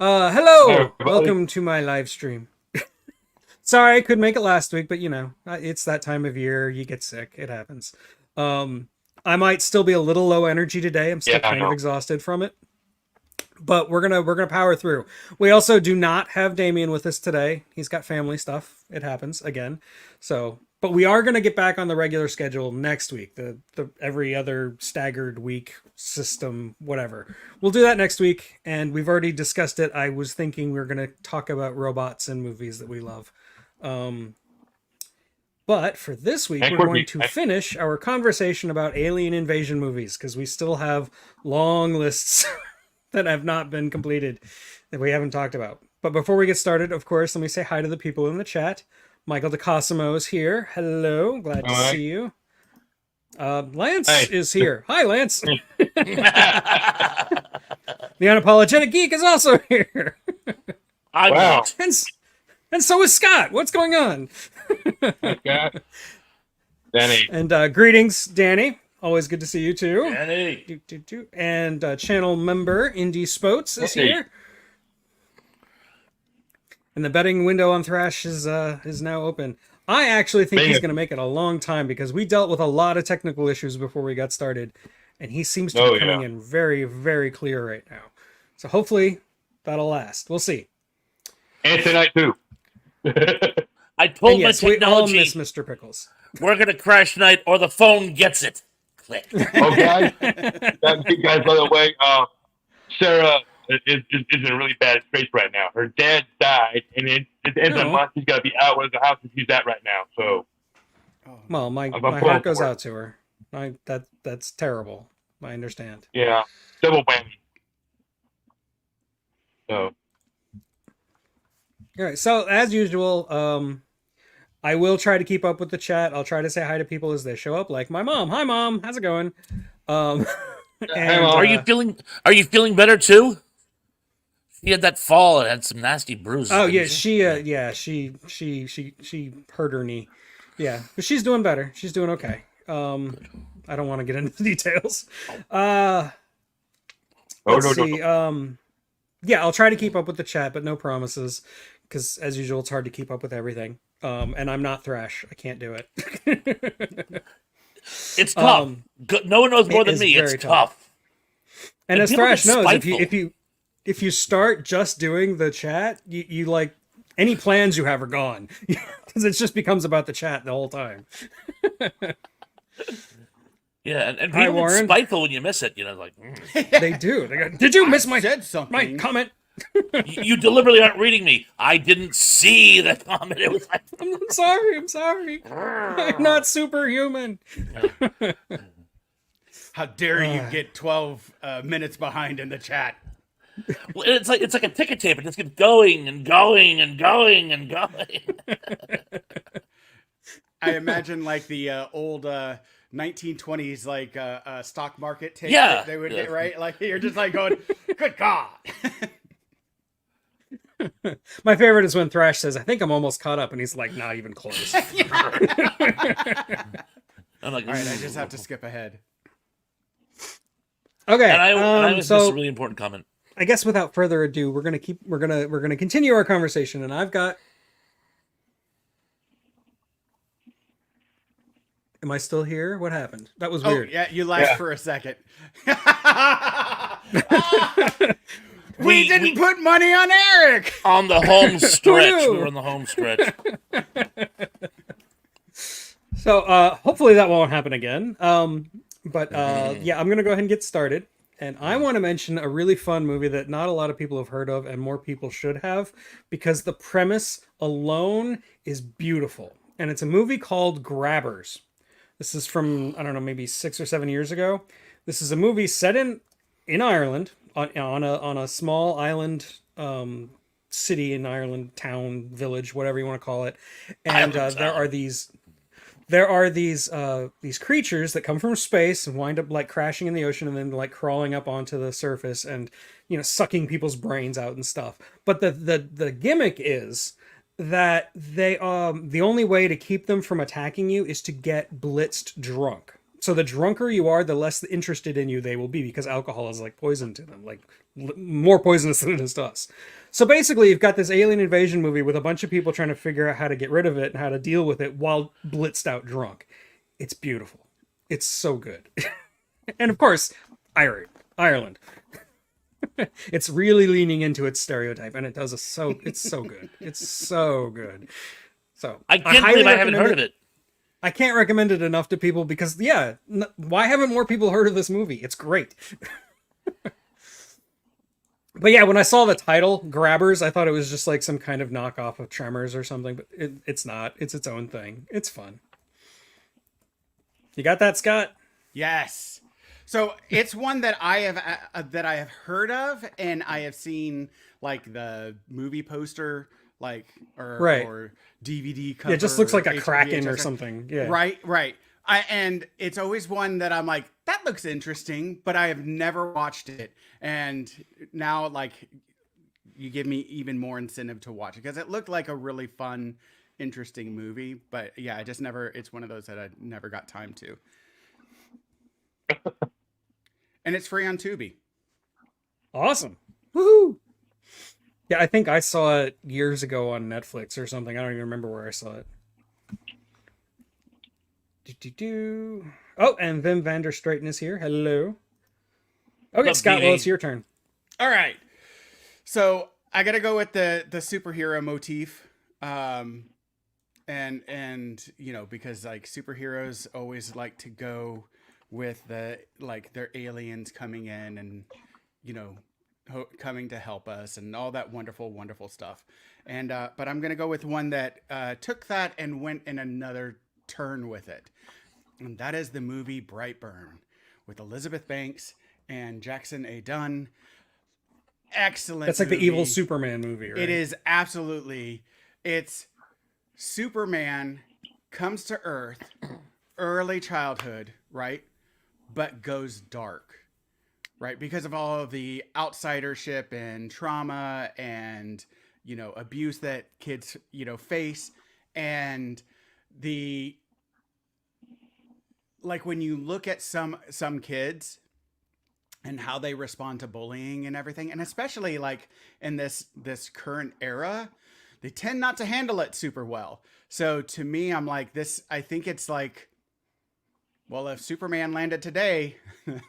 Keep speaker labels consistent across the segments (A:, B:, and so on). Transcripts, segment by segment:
A: Hi,
B: Hello!
A: everybody.
B: Welcome to my live stream. Sorry I couldn't make it last week, but it's that time of year. You get sick. It happens. Um, I might still be a little low energy today. I'm still
A: Yeah, I
B: kind of
A: know.
B: exhausted from it, but we're gonna power through. We also do not have Damien with us today. He's got family stuff. It happens again. But we are gonna get back on the regular schedule next week. The every other staggered week system, whatever. We'll do that next week, and we've already discussed it. I was thinking we are gonna talk about robots and movies that we love. Um, but for this week,
A: And
B: we're going
A: quirky.
B: to finish our conversation about alien invasion movies because we still have long lists that have not been completed that we haven't talked about. But before we get started, of course, let me say hi to the people in the chat. Michael DeCosimo is here. Hello, glad
A: All
B: to
A: right.
B: see you. Lance
A: Hey.
B: is here. Hi, Lance. The unapologetic geek is also here,
C: I'm
A: Wow.
C: not.
B: and and so is Scott. What's going on?
A: Okay. Danny.
B: And greetings, Danny. Always good to see you too.
C: Danny.
B: And channel member Indie Spoats is
A: Hey.
B: here. And the betting window on Thrash is now open. I actually think he's
A: Bingo.
B: going to make it a long time because we dealt with a lot of technical issues before we got started, and he seems to
A: Oh,
B: be coming
A: yeah.
B: in very, very clear right now. So hopefully that'll last. We'll see.
A: And tonight, too.
C: I told
B: And yes,
C: my
B: we all
C: technology
B: miss Mr. Pickles.
C: we're gonna crash tonight or the phone gets it. Click.
A: Oh, guys. Guys, by the way, Sarah is in a really bad space right now. Her dad died, and it ends of the
B: Oh.
A: month. She's got to be out of the house that she's at right now. So,
B: Well, my
A: I'm
B: heart
A: pulling
B: goes
A: for it.
B: out to her. That's terrible. I understand.
A: yeah, double whammy. So,
B: All right. So as usual, I will try to keep up with the chat. I'll try to say hi to people as they show up, like my mom. Hi, mom. How's it going? Um, and
A: Mom.
C: Are you feeling better too? She had that fall and had some nasty bruises.
B: oh
C: didn't
B: yeah, she hurt her knee. Yeah, but she's doing better. She's doing okay. I don't want to get into the details.
A: oh,
B: Let's
A: no, no,
B: see.
A: no.
B: Yeah, I'll try to keep up with the chat, but no promises, because as usual, it's hard to keep up with everything. And I'm not Thrash. I can't do it.
C: It's tough.
B: Um,
C: No one knows more
B: it
C: than
B: is
C: me. It's
B: very
C: tough.
B: And
C: And
B: as
C: people
B: Thrash
C: get
B: knows,
C: spiteful.
B: if you start just doing the chat, you like any plans you have are gone because it just becomes about the chat the whole time.
C: Yeah, and
B: Hi,
C: people get
B: Warren.
C: spiteful when you miss it. Like,
B: They do. They go, did you miss my
D: said something.
B: my comment?
C: you deliberately aren't reading me. I didn't see the comment. It was like,
B: I'm sorry. I'm sorry. I'm not superhuman.
D: How dare you get 12 minutes behind in the chat?
C: well, it's like a ticket tape. It just keeps going and going and going and going.
D: I imagine like the old 1920s like stock market tape
C: Yeah.
D: that they would
C: Yeah.
D: get, right? Like you're just like going, good God.
B: My favorite is when Thrash says, "I think I'm almost caught up," and he's like, "Not even close."
C: I'm like,
D: All right, I just have to skip ahead.
B: Okay.
C: And I missed a
B: so
C: really important comment.
B: I guess without further ado, we're gonna continue our conversation, and I've got. Am I still here? What happened? That was
D: Oh,
B: weird.
D: yeah, you laughed
A: Yeah.
D: for a second. we
C: We-
D: didn't
C: we-
D: put money on Eric.
C: On the home stretch.
B: knew?
C: We were on the home stretch.
B: So hopefully that won't happen again. But yeah, I'm gonna go ahead and get started. And I want to mention a really fun movie that not a lot of people have heard of, and more people should have, because the premise alone is beautiful. And it's a movie called Grabbers. This is from, I don't know, maybe 6 or 7 years ago. This is a movie set in Ireland on a small island city in Ireland, town, village, whatever you want to call it. And
C: Island
B: there
C: town.
B: are these creatures that come from space and wind up like crashing in the ocean and then like crawling up onto the surface and sucking people's brains out and stuff. But the gimmick is that they the only way to keep them from attacking you is to get blitzed drunk. So the drunker you are, the less interested in you they will be, because alcohol is like poison to them, like more poisonous than it is to us. So basically, you've got this alien invasion movie with a bunch of people trying to figure out how to get rid of it and how to deal with it while blitzed out drunk. It's beautiful. It's so good. And of course, Ireland. It's really leaning into its stereotype, and it does it's so good. It's so good. So
C: I can't believe I haven't heard of it.
B: I can't recommend it enough to people because, why haven't more people heard of this movie? It's great. But yeah, when I saw the title, Grabbers, I thought it was just like some kind of knockoff of Tremors or something, but it's not. It's its own thing. It's fun. You got that, Scott?
D: Yes. So it's one that I have heard of, and I have seen like the movie poster, or DVD cover.
B: Yeah, it just looks like a
D: HVHS
B: Kraken or something. Yeah.
D: Right. And it's always one that I'm like, that looks interesting, but I have never watched it. And now, like, you give me even more incentive to watch it because it looked like a really fun, interesting movie. But yeah, it's one of those that I never got time to. And it's free on Tubi.
B: Awesome. Woohoo! Yeah, I think I saw it years ago on Netflix or something. I don't even remember where I saw it. Oh, and Wim van der Straten is here. Hello. Okay, Scott, well, it's your turn.
D: All right. So I got to go with the superhero motif. And because like superheroes always like to go with their aliens coming in and, coming to help us and all that wonderful, wonderful stuff. And, but I'm going to go with one that took that and went in another turn with it. And that is the movie Brightburn with Elizabeth Banks and Jackson A. Dunn. Excellent.
B: That's like the evil Superman movie, right?
D: It is absolutely. It's Superman comes to Earth, early childhood, right? But goes dark, right? Because of all of the outsidership and trauma and, abuse that kids, face. And when you look at some kids and how they respond to bullying and everything, and especially like in this current era, they tend not to handle it super well. So to me, I'm like I think it's like, well, if Superman landed today,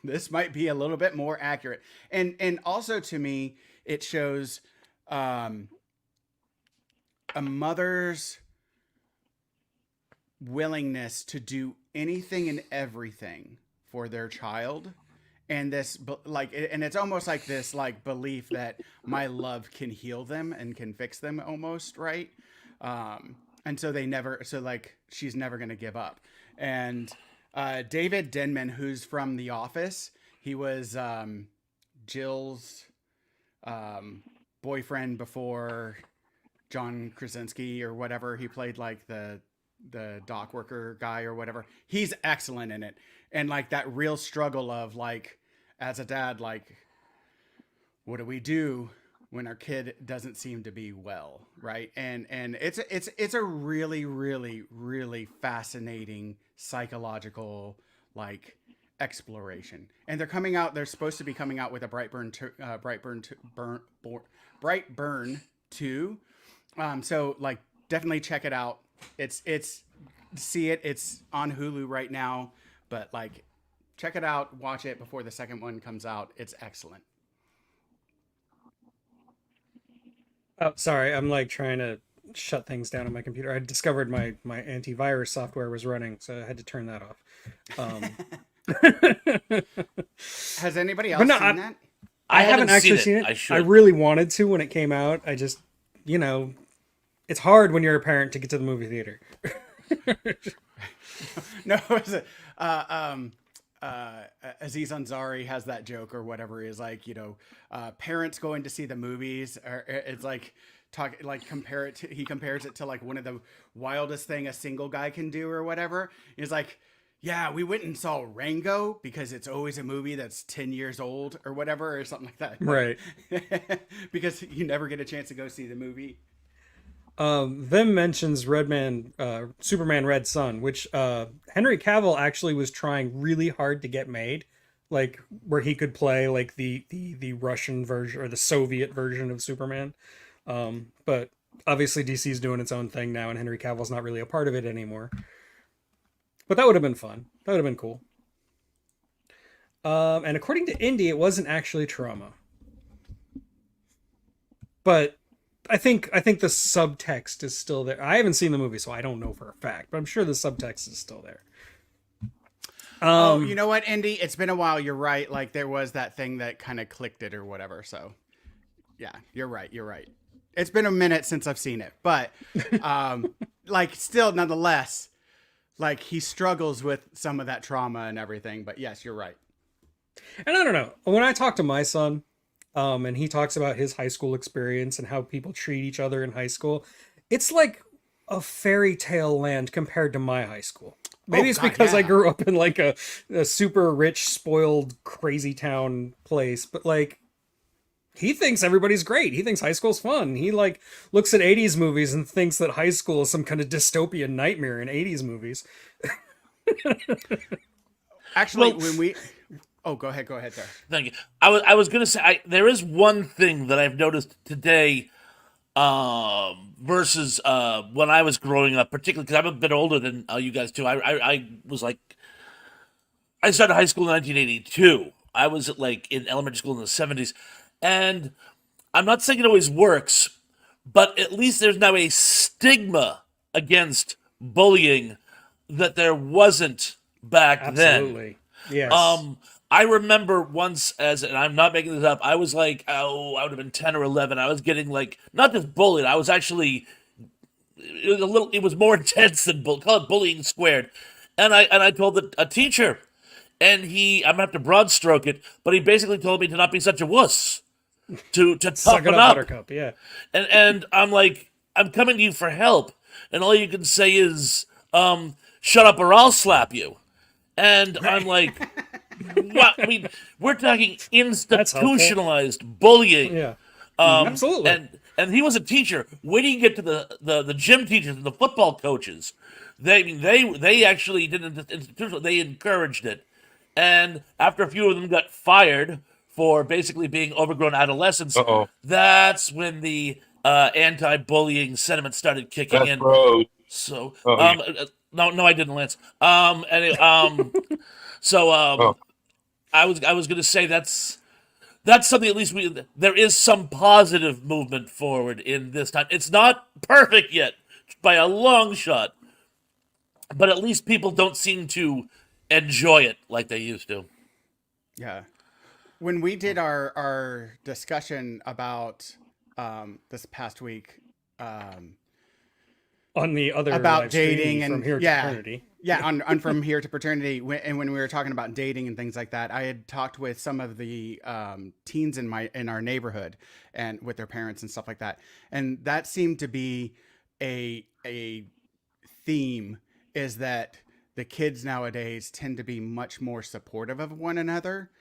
D: this might be a little bit more accurate. And also to me, it shows a mother's willingness to do anything and everything for their child. And and it's almost like this belief that my love can heal them and can fix them almost, right? And so she's never going to give up. And David Denman, who's from The Office, he was Jill's boyfriend before John Krasinski or whatever. He played like the dock worker guy or whatever. He's excellent in it. And like that real struggle of like, as a dad, like, what do we do when our kid doesn't seem to be well, right? And it's a really, really, really fascinating psychological like exploration. And they're supposed to be coming out with a Brightburn 2. So like definitely check it out. It's on Hulu right now, but like check it out, watch it before the second one comes out. It's excellent.
B: Oh, sorry. I'm like trying to shut things down on my computer. I discovered my antivirus software was running, so I had to turn that off.
D: Has anybody else seen that?
B: I haven't actually seen it. I really wanted to when it came out. I just, it's hard when you're a parent to get to the movie theater.
D: No, is it? Aziz Ansari has that joke or whatever. Is like, parents going to see the movies. Or it's like he compares it to like one of the wildest thing a single guy can do or whatever. He's like, yeah, we went and saw Rango because it's always a movie that's 10 years old or whatever or something like that.
B: Right.
D: Because you never get a chance to go see the movie.
B: Them mentions Superman Red Sun, which Henry Cavill actually was trying really hard to get made, like where he could play like the Russian version or the Soviet version of Superman. But obviously DC's doing its own thing now, and Henry Cavill's not really a part of it anymore. But that would have been fun. That would have been cool. And according to Indy, it wasn't actually trauma. But I think the subtext is still there. I haven't seen the movie, so I don't know for a fact, but I'm sure the subtext is still there.
D: You know what, Indy? It's been a while. You're right. Like there was that thing that kind of clicked it or whatever. So, yeah, you're right. You're right. It's been a minute since I've seen it, but like still, nonetheless, like he struggles with some of that trauma and everything. But yes, you're right.
B: And I don't know, when I talk to my son, and he talks about his high school experience and how people treat each other in high school, it's like a fairy tale land compared to my high school. Maybe it's because I grew up in like a super rich, spoiled, crazy town place, but like he thinks everybody's great. He thinks high school's fun. He like looks at 80s movies and thinks that high school is some kind of dystopian nightmare in 80s movies.
D: Actually, when we... Oh, go ahead, sir.
C: Thank you. I was going to say, there is one thing that I've noticed today versus when I was growing up, particularly because I'm a bit older than you guys too. I was like, I started high school in 1982. I was like in elementary school in the 70s. And I'm not saying it always works, but at least there's now a stigma against bullying that there wasn't back then.
B: Absolutely. Yes.
C: I remember once, and I'm not making this up, I was like, I would have been 10 or 11. I was getting like, not just bullied, I was actually, it was more intense than call it bullying squared. And I told a teacher, and I'm going to have to broad stroke it, but he basically told me to not be such a wuss, to toughen up.
B: Buttercup, yeah.
C: And I'm like, I'm coming to you for help. And all you can say is, shut up or I'll slap you. And I'm like, what? I mean, we're talking institutionalized bullying.
B: Yeah, absolutely.
C: And he was a teacher. When you get to the gym teachers and the football coaches, they actually didn't institutional. They encouraged it. And after a few of them got fired for basically being overgrown adolescents, that's when the anti-bullying sentiment started kicking in.
A: Gross.
C: So, no, I didn't, Lance. So I was going to say that's something. At least there is some positive movement forward in this time. It's not perfect yet by a long shot, but at least people don't seem to enjoy it like they used to.
D: Yeah. When we did our discussion about this past week,
B: on the other
D: about dating and
B: From Here to Paternity.
D: Yeah, on From Here to Paternity, and when we were talking about dating and things like that, I had talked with some of the teens in our neighborhood and with their parents and stuff like that, and that seemed to be a theme, is that the kids nowadays tend to be much more supportive of one another,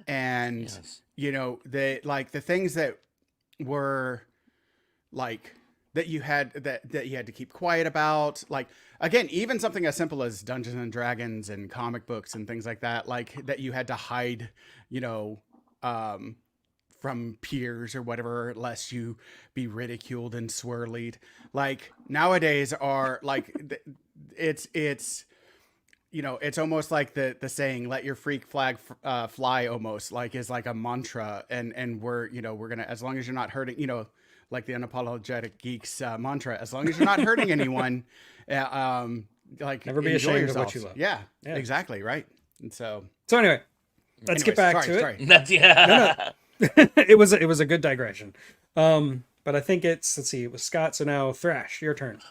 D: and
C: Yes.
D: you know, the things that were like that you had to keep quiet about, like, again, even something as simple as Dungeons and Dragons and comic books and things like that, like that you had to hide, you know, from peers or whatever, lest you be ridiculed and swirlied. Like nowadays are like, it's, you know, it's almost like the saying, let your freak flag fly, almost like is like a mantra. And we're going to, as long as you're not hurting, you know, like the Unapologetic Geeks mantra, as long as you're not hurting anyone, like
B: never be
D: enjoy
B: ashamed
D: yourself.
B: of what you love.
D: Yeah, exactly. Right. And so
B: anyway, let's get back to it.
D: Sorry.
C: That's, yeah.
B: No. It was a good digression. But I think let's see, it was Scott. So now Thrash, your turn.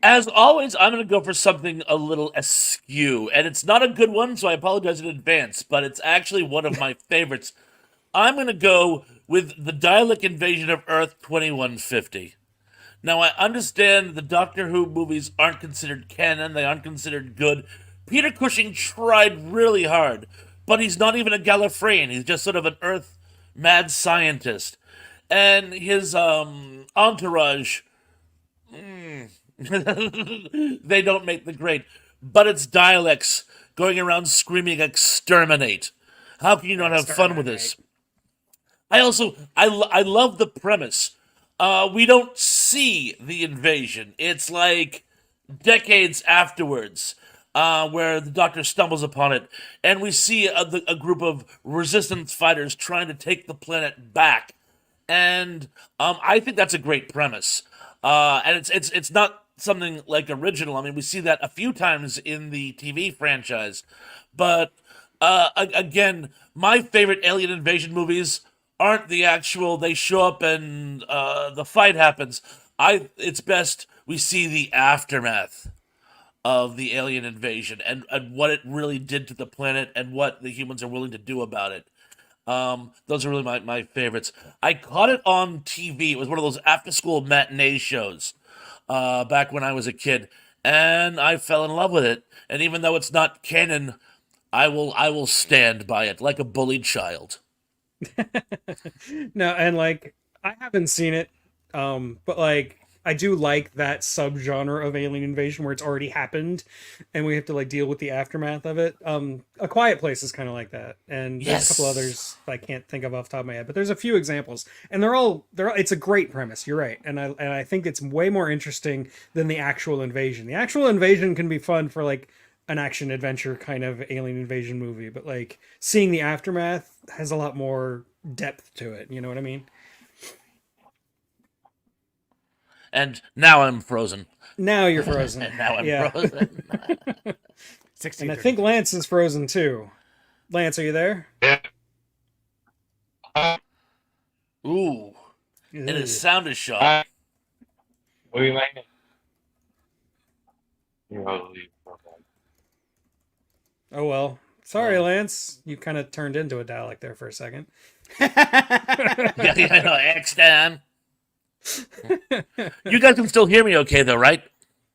C: As always, I'm going to go for something a little askew, and it's not a good one, so I apologize in advance, but it's actually one of my favorites. I'm going to go with the Dalek Invasion of Earth 2150. Now, I understand the Doctor Who movies aren't considered canon, they aren't considered good. Peter Cushing tried really hard, but he's not even a Gallifreyan, he's just sort of an Earth mad scientist. And his entourage They don't make the grade, but it's Daleks going around screaming "exterminate." How can you not have fun with this? I love the premise. We don't see the invasion. It's like decades afterwards, where the Doctor stumbles upon it, and we see a group of resistance fighters trying to take the planet back. And I think that's a great premise. And it's not something like original. I mean, we see that a few times in the TV franchise, but again, my favorite alien invasion movies aren't the actual. They show up and the fight happens. It's best we see the aftermath of the alien invasion and what it really did to the planet and what the humans are willing to do about it. Those are really my favorites. I caught it on TV. It was one of those after-school matinee shows back when I was a kid, and I fell in love with it. And even though it's not canon, I will stand by it like a bullied child.
B: No, and like I haven't seen it, but like I do like that subgenre of alien invasion where it's already happened, and we have to like deal with the aftermath of it. A Quiet Place is kind of like that, and there's a couple others I can't think of off the top of my head, but there's a few examples, and they're all it's a great premise. You're right, and I think it's way more interesting than the actual invasion. The actual invasion can be fun for like an action adventure kind of alien invasion movie, but like seeing the aftermath has a lot more depth to it. You know what I mean?
C: And now I'm frozen.
B: Now you're frozen.
C: And now I'm frozen.
B: And I think Lance is frozen too. Lance, are you there?
A: Yeah.
C: Ooh. And his sound is shot.
A: What do you mean?
B: Oh well. Sorry, Lance. You kind of turned into a Dalek there for a second.
C: Yeah, no, X-Dan. You guys can still hear me okay, though, right?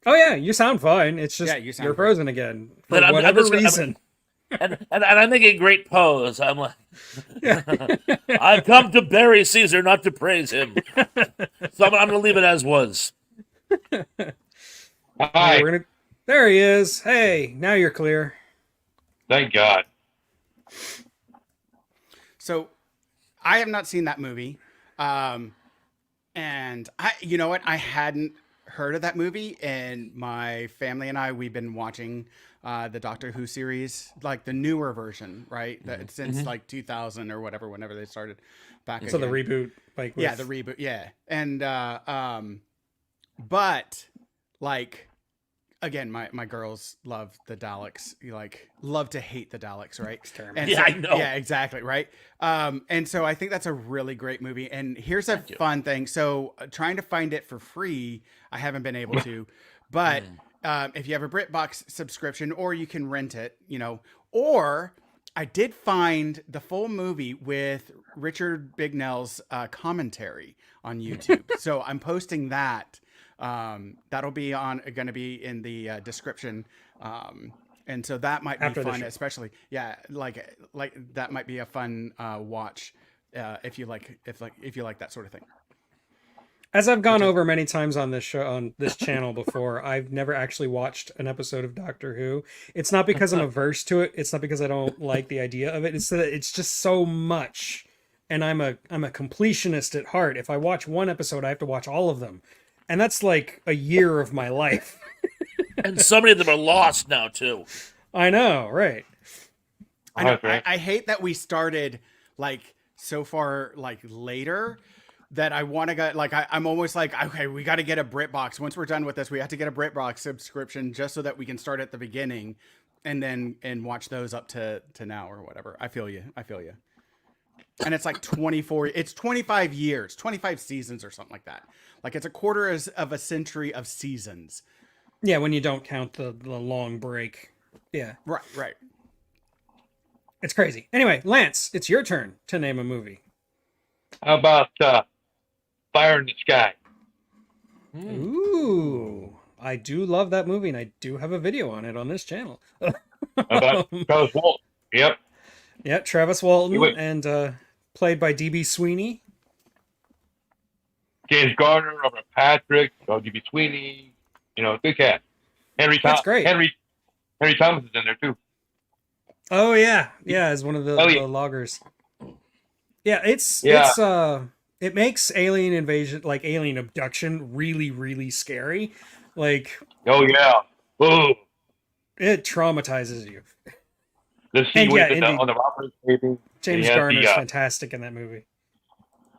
B: Oh, yeah, you sound fine. It's just you're frozen again. For whatever reason.
C: And I'm making a great pose. I'm like, I've come to bury Caesar, not to praise him. So I'm going to leave it as was.
A: Hi.
B: There he is. Hey, now you're clear.
A: Thank God.
D: So, I have not seen that movie. And you know what? I hadn't heard of that movie, and my family and we've been watching the Doctor Who series, like the newer version, right? That since like 2000 or whatever, whenever they started back.
B: So again. The reboot, like
D: the reboot, yeah. And but like again, my girls love the Daleks. You like love to hate the Daleks, right? And
C: yeah,
D: so,
C: I know.
D: Yeah, exactly, right? And so I think that's a really great movie. And here's a fun thing. So trying to find it for free, I haven't been able to. But if you have a Britbox subscription, or you can rent it, you know, or I did find the full movie with Richard Bignell's commentary on YouTube. So I'm posting that. That'll be going to be in the description. And so that might be fun, especially, like that might be a fun watch if you like that sort of thing.
B: As I've gone over many times on this show, on this channel before, I've never actually watched an episode of Doctor Who. It's not because I'm averse to it. It's not because I don't like the idea of it. It's that it's just so much, and I'm a completionist at heart. If I watch one episode, I have to watch all of them, and that's like a year of my life.
C: And so many of them are lost now too.
B: I know, right?
D: I hate that we started like so far like later. That I want to get, like, I'm almost like, okay, we got to get a Britbox. Once we're done with this, we have to get a Britbox subscription just so that we can start at the beginning and watch those up to now or whatever. I feel you. And it's like 25 years, 25 seasons or something like that. Like it's a quarter of a century of seasons.
B: Yeah, when you don't count the long break. Yeah.
D: Right.
B: It's crazy. Anyway, Lance, it's your turn to name a movie.
A: How about Fire in the Sky?
B: Ooh, I do love that movie, and I do have a video on it on this channel.
A: About Travis Walton. Yep.
B: Yeah, Travis Walton, and played by D.B. Sweeney.
A: James Garner, Robert Patrick, J.B. Sweeney. Good cast.
B: That's great.
A: Henry Thomas is in there too.
B: Oh yeah, as one of the loggers. Yeah, it makes alien invasion, like alien abduction, really, really scary. Like,
A: oh yeah, oh,
B: it traumatizes you.
A: The scene where he's on the robbery table.
B: James Garner's fantastic in that movie.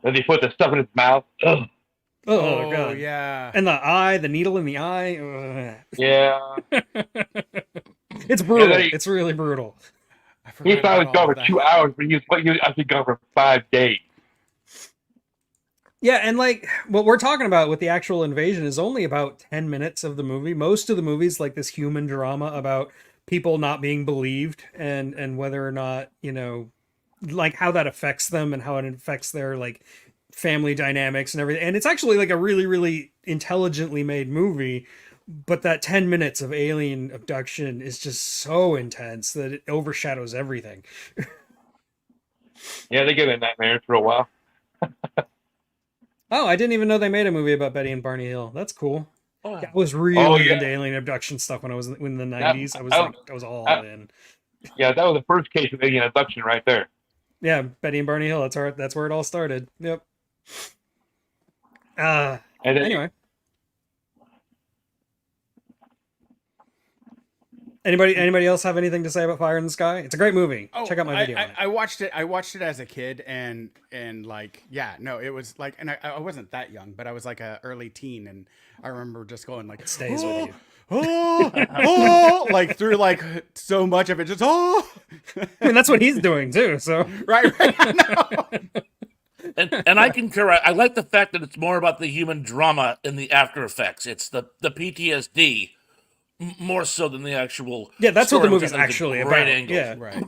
A: And they put the stuff in his mouth. Ugh.
B: Oh god,
D: yeah.
B: And the needle in the eye. Ugh.
A: Yeah.
B: It's brutal. It's really brutal.
A: He thought he was gone for 2 hours, but he was actually gone for 5 days.
B: Yeah, and like what we're talking about with the actual invasion is only about 10 minutes of the movie. Most of the movie's like this human drama about people not being believed and whether or not, like how that affects them and how it affects their like family dynamics and everything. And it's actually like a really, really intelligently made movie, but that 10 minutes of alien abduction is just so intense that it overshadows everything.
A: Yeah, they get in nightmares for a while.
B: Oh, I didn't even know they made a movie about Betty and Barney Hill. That's cool. Oh. I was really into alien abduction stuff when I was in the 90s. I was all in.
A: Yeah, that was the first case of alien abduction right there.
B: Yeah, Betty and Barney Hill. That's where it all started. Yep. Anyway. Anybody else have anything to say about Fire in the Sky? It's a great movie. Check out my video.
D: I watched it. I watched it as a kid, and like, yeah, no, it was like, and I wasn't that young, but I was like a early teen, and I remember just going like,
B: it stays with you.
D: Oh, like through like so much of it, just I
B: mean, that's what he's doing too. So
D: right. I know.
C: And I concur. I like the fact that it's more about the human drama in the after effects. It's the PTSD. More so than the actual.
B: Yeah, that's what the movie's actually about.
C: Angles.
B: Yeah,
D: right.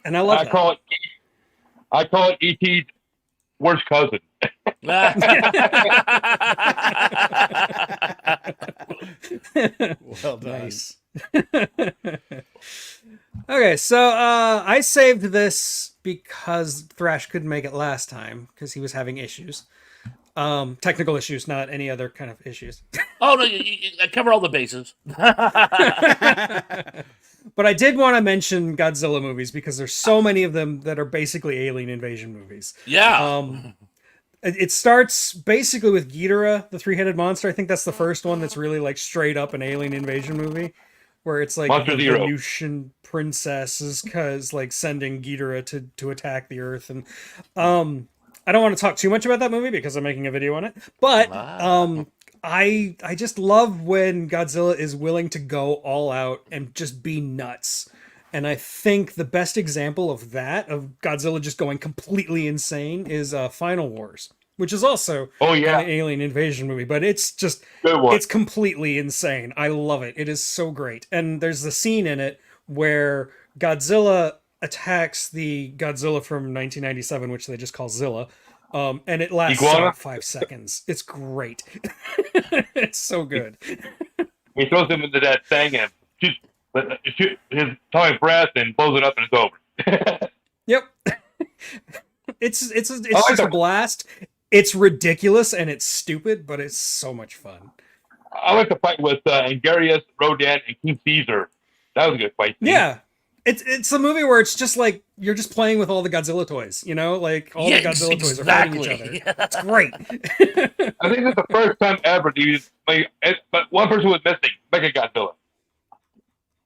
B: And I love that.
A: I call it E.T.'s worst cousin.
D: Well done.
B: Nice. Okay, so I saved this because Thrash couldn't make it last time because he was having issues. Technical issues, not any other kind of issues.
C: Oh, no, I cover all the bases.
B: But I did want to mention Godzilla movies because there's so many of them that are basically alien invasion movies.
C: Yeah.
B: It starts basically with Ghidorah, the three-headed monster. I think that's the first one that's really like straight up an alien invasion movie, where it's like the Venusian princesses like sending Ghidorah to attack the Earth. And I don't want to talk too much about that movie because I'm making a video on it, but I just love when Godzilla is willing to go all out and just be nuts. And I think the best example of that, of Godzilla just going completely insane, is Final Wars, which is also an alien invasion movie, but it's just, it's completely insane. I love it. It is so great. And there's the scene in it where Godzilla attacks the Godzilla from 1997, which they just call Zilla, and it lasts about 5 seconds. It's great. It's so good.
A: He throws him into that thing and shoots his atomic breath and blows it up and it's over.
B: Yep. It's just a blast. It's ridiculous and it's stupid, but it's so much fun.
A: I like the fight with Angarius, Rodan, and King Caesar. That was a good fight.
B: Yeah. It's a movie where it's just like you're just playing with all the Godzilla toys, like all the Godzilla toys are fighting each other. It's great.
A: I think it's the first time ever but one person was missing, Mechagodzilla.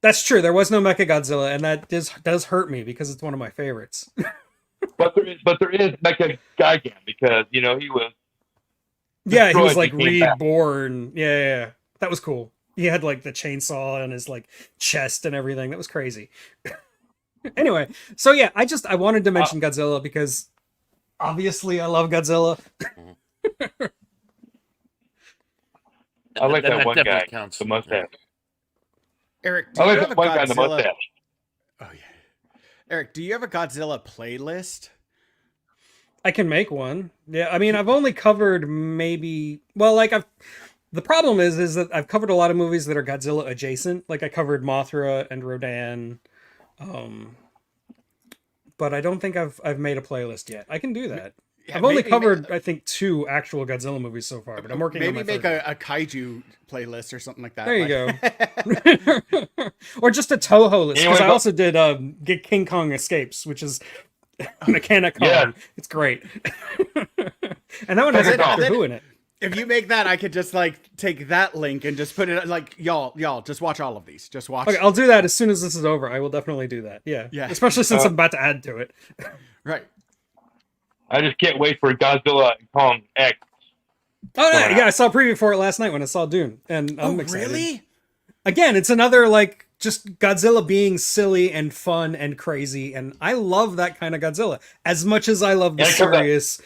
B: That's true. There was no Mechagodzilla, and that does hurt me because it's one of my favorites.
A: but there is Mecha Gigan because he was.
B: Yeah, he was like reborn. Yeah, that was cool. He had like the chainsaw on his like chest and everything. That was crazy. Anyway, so yeah, I wanted to mention Godzilla because obviously I love Godzilla.
A: I like that one guy, the mustache.
D: Eric, do you have a Godzilla? Oh yeah, Eric, do you have a Godzilla playlist?
B: I can make one. Yeah, I mean, I've only covered the problem is that I've covered a lot of movies that are Godzilla adjacent. Like I covered Mothra and Rodan, but I don't think I've made a playlist yet. I can do that. I've only covered, I think, 2 actual Godzilla movies so far, but I'm working on my
D: maybe make
B: third
D: a kaiju playlist or something like that.
B: There you go. Or just a Toho list, because I also did get King Kong Escapes, which is Mechanic Kong.
A: Yeah.
B: It's great. And that one has Doctor Who in it.
D: If you make that, I could just like take that link and just put it like y'all just watch all of these. Just watch.
B: Okay, I'll do that as soon as this is over. I will definitely do that. Yeah. Especially since I'm about to add to it.
D: Right.
A: I just can't wait for Godzilla and Kong X.
B: Oh no, yeah, I saw a preview for it last night when I saw Dune, and I'm excited.
D: Really?
B: Again, it's another like just Godzilla being silly and fun and crazy, and I love that kind of Godzilla as much as I love the serious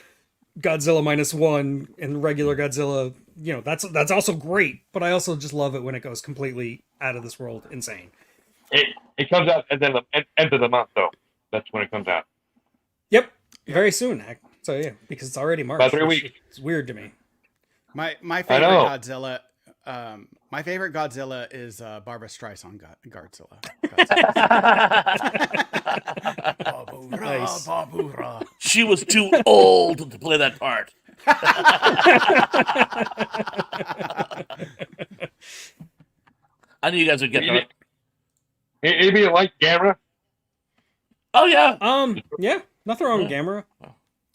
B: Godzilla -1 and regular Godzilla. You know, that's also great, but I also just love it when it goes completely out of this world insane.
A: It comes out at the end of the month, though. That's when it comes out.
B: Yep, very soon. So yeah, because it's already March.
A: About 3 weeks.
B: It's weird to me.
D: My favorite Godzilla. My favorite Godzilla is Barbra Streisand Godzilla.
B: Nice.
C: She was too old to play that part. I knew you guys would get that.
A: Anybody like Gamera?
C: Oh yeah.
B: Yeah, nothing wrong with Gamera.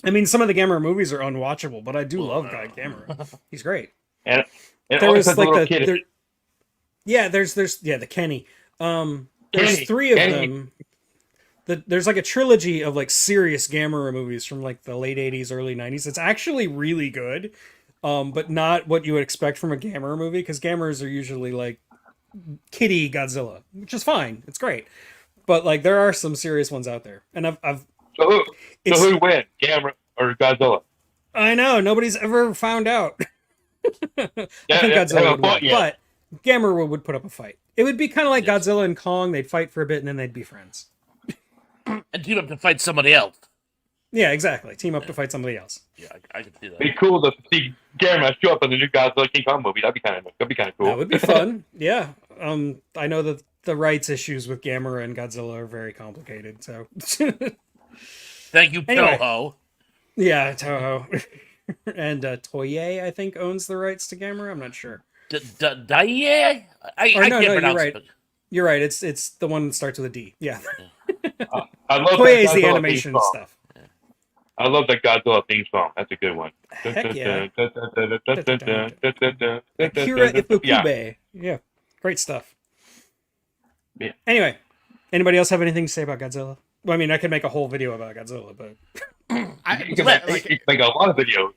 B: I mean, some of the Gamera movies are unwatchable, but I do love Guy Gamera. He's great.
A: And
B: there was like the
A: kid.
B: there's the Kenny. There's 3 of them. There's like a trilogy of like serious Gamera movies from like the late 80s, early 90s. It's actually really good, but not what you would expect from a Gamera movie, because Gameras are usually like kiddie Godzilla, which is fine. It's great, but like there are some serious ones out there, and I've
A: So who wins, Gamera or Godzilla?
B: I know nobody's ever found out. I think Godzilla would win, but Gamera would put up a fight. It would be kind of like Godzilla and Kong. They'd fight for a bit and then they'd be friends.
C: And team up to fight somebody else.
B: Yeah, exactly. Team up to fight somebody else.
C: Yeah, I can see that.
A: It'd be cool to see Gamera show up in the new Godzilla King Kong movie. That'd be kind of cool.
B: That would be fun. Yeah. I know that the rights issues with Gamera and Godzilla are very complicated. So.
C: Thank you,
B: Anyway.
C: Toho.
B: Yeah, Toho. And Toei, I think, owns the rights to Gamera. I'm not sure.
C: Daiye? I can't pronounce
B: you're right.
C: it.
B: You're right. It's the one that starts with a D. Yeah.
A: I love
B: Toei is
A: that
B: the
A: Godzilla
B: animation
A: theme song.
B: stuff.
A: I love that Godzilla theme song. That's a good one.
B: Heck yeah.
A: Yeah.
B: Akira Ifukube. Yeah. Great stuff.
A: Yeah.
B: Anyway, anybody else have anything to say about Godzilla? Well, I mean, I could make a whole video about Godzilla, but
A: You can make a lot of videos.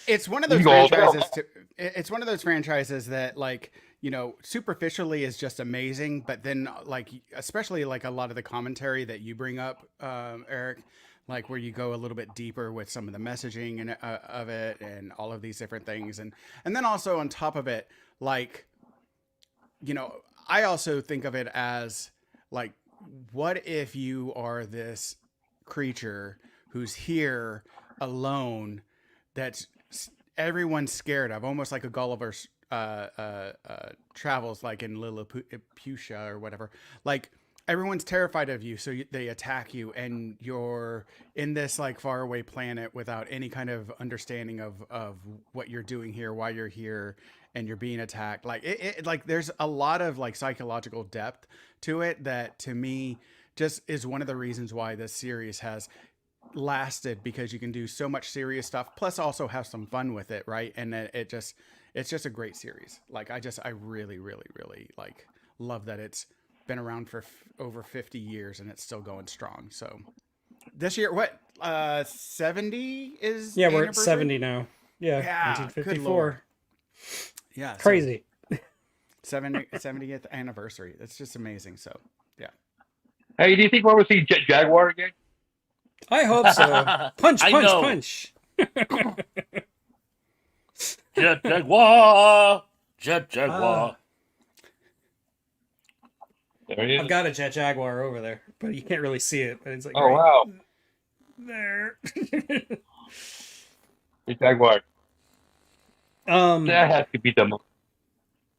D: It's one of those
A: You go all
D: franchises. It's one of those franchises that, like, you know, superficially is just amazing, but then, like, especially like a lot of the commentary that you bring up, Eric, like where you go a little bit deeper with some of the messaging and of it, and all of these different things, and then also on top of it, like, you know, I also think of it as like, what if you are this creature who's here alone, that's everyone's scared of, almost like a Gulliver's travels, like in Lilliputian or whatever. Like, everyone's terrified of you, so they attack you, and you're in this like faraway planet without any kind of understanding of what you're doing here, why you're here, and you're being attacked. Like it like there's a lot of like psychological depth to it that, to me, just is one of the reasons why this series has lasted, because you can do so much serious stuff plus also have some fun with it, right? And it's just a great series. Like, I really like love that it's been around for over 50 years and it's still going strong. So this year, what 70 is?
B: yeah, we're at 70 now. Yeah,
D: Yeah, good
B: 1954.
D: Lord. Yeah,
B: Crazy.
D: 70th anniversary. That's just amazing. So yeah.
A: Hey, do you think we're going to see Jet Jaguar again?
B: I hope so. Punch,
C: I
B: punch,
C: know.
B: punch.
C: Jet Jaguar. Jet Jaguar.
A: There he is.
B: I've got a Jet Jaguar over there, but you can't really see it. But it's like,
A: Oh,
B: right
A: wow.
B: there.
A: Jet Jaguar. That has to be the most.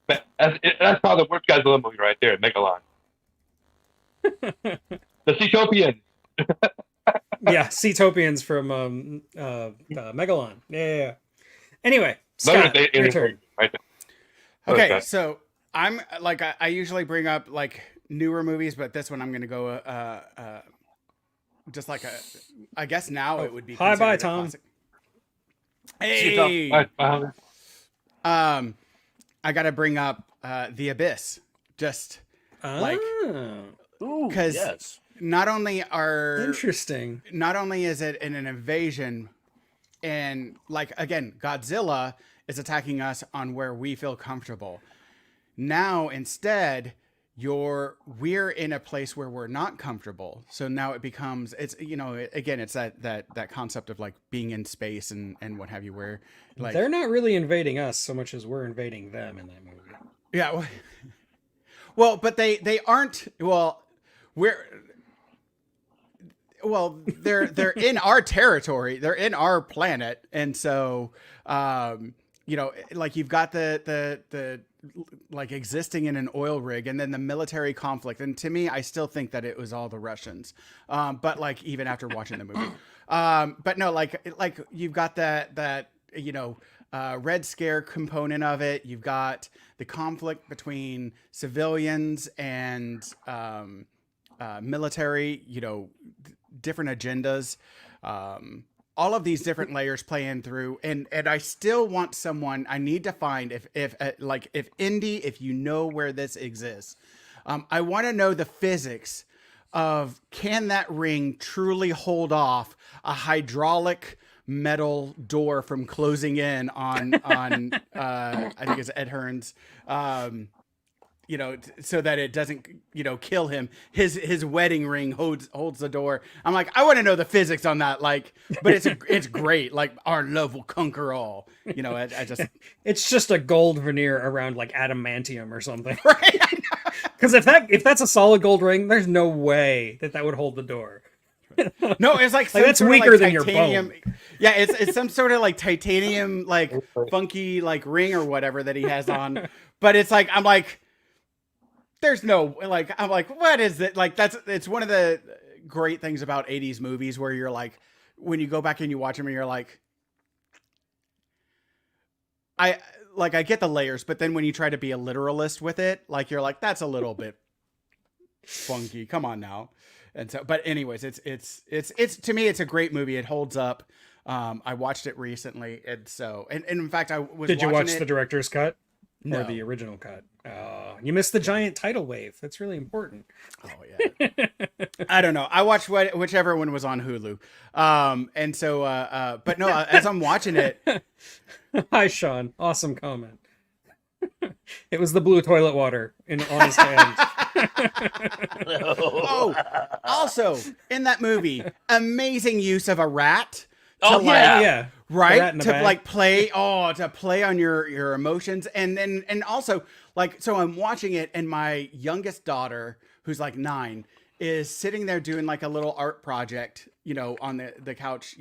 A: That's probably the worst Godzilla movie right there, Megalon. The Seatopian.
B: Yeah, Seatopians from Megalon. Yeah. Anyway, Scott, your turn.
D: Okay, so I'm like I usually bring up like newer movies, but this one I'm gonna go just like I guess now it would be
B: hi bye
D: considered a
B: Tom.
D: classic. Hey, I gotta bring up The Abyss, just like because
C: yes.
D: not only is it an invasion, and like again, Godzilla is attacking us on where we feel comfortable. Now instead, we're in a place where we're not comfortable. So now it becomes it's that concept of like being in space and what have you, where like
B: they're not really invading us so much as we're invading them in that movie.
D: Yeah. Well, but they aren't. Well, they're in our territory. They're in our planet, and so like you've got the like existing in an oil rig, and then the military conflict. And to me, I still think that it was all the Russians. But like even after watching the movie, but no, like you've got that Red Scare component of it. You've got the conflict between civilians and military, different agendas. All of these different layers playing through, and I still want someone. I need to find if Indy, if you know where this exists, I want to know the physics of can that ring truly hold off a hydraulic metal door from closing in on I think it's Ed Hearn's, so that it doesn't, kill him. His wedding ring holds the door. I'm like, I want to know the physics on that. Like, but it's great. Like our love will conquer all. I just
B: it's just a gold veneer around like adamantium or something.
D: Right.
B: Because if that's a solid gold ring, there's no way that would hold the door.
D: No, it's like
B: that's weaker than your bone.
D: Yeah, it's some sort of like titanium, like funky like ring or whatever that he has on. But it's like I'm like, there's no like I'm like, what is it? Like it's one of the great things about 80s movies where you're like, when you go back and you watch them and you're like, I get the layers, but then when you try to be a literalist with it, like you're like, that's a little bit funky. Come on now. And so, but anyways, it's to me, it's a great movie. It holds up. I watched it recently. And so, and in fact,
B: Did you watch the director's cut?
D: No.
B: Or the original cut? You missed the giant tidal wave. That's really important.
D: Oh yeah. I don't know. I watched whichever one was on Hulu. And so, but no, as I'm watching it.
B: Hi, Sean. Awesome comment. It was the blue toilet water on his hand.
D: Oh, also in that movie, amazing use of a rat.
B: Yeah.
D: Right, to play on your emotions, and also like, so I'm watching it, and my youngest daughter, who's like 9, is sitting there doing like a little art project, on the couch,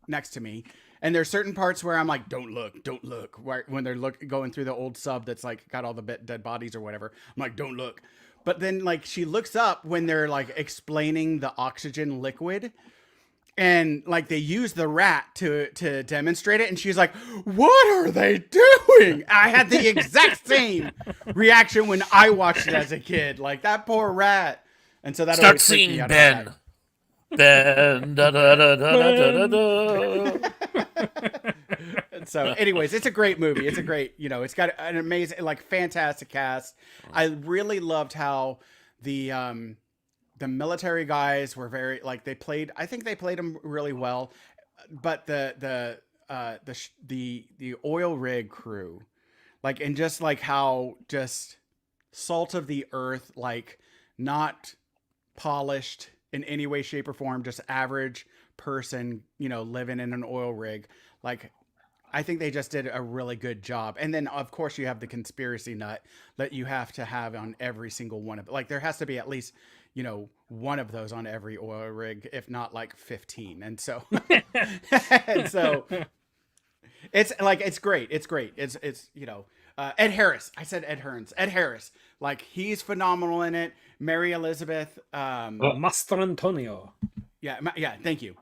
D: next to me. And there's certain parts where I'm like, don't look, when they're going through the old sub that's like got all the dead bodies or whatever. I'm like, don't look. But then like she looks up when they're like explaining the oxygen liquid, and like they use the rat to demonstrate it, and she's like, what are they doing? I had the exact same reaction when I watched it as a kid, like that poor rat. And so that
C: start seeing Ben. Ben, da da da da da da da.
D: So anyways, it's a great movie. It's a great, it's got an amazing, like fantastic cast. I really loved how the military guys were I think they played them really well, but the oil rig crew, like, and just like how just salt of the earth, like not polished in any way, shape, or form, just average person, living in an oil rig. Like, I think they just did a really good job. And then, of course, you have the conspiracy nut that you have to have on every single one of it. Like, there has to be at least, one of those on every oil rig, if not like 15. And so, it's like, it's great. It's great. It's Ed Harris. I said Ed Hearns. Ed Harris. Like, he's phenomenal in it. Mary Elizabeth.
B: Master Antonio.
D: Yeah. Thank you.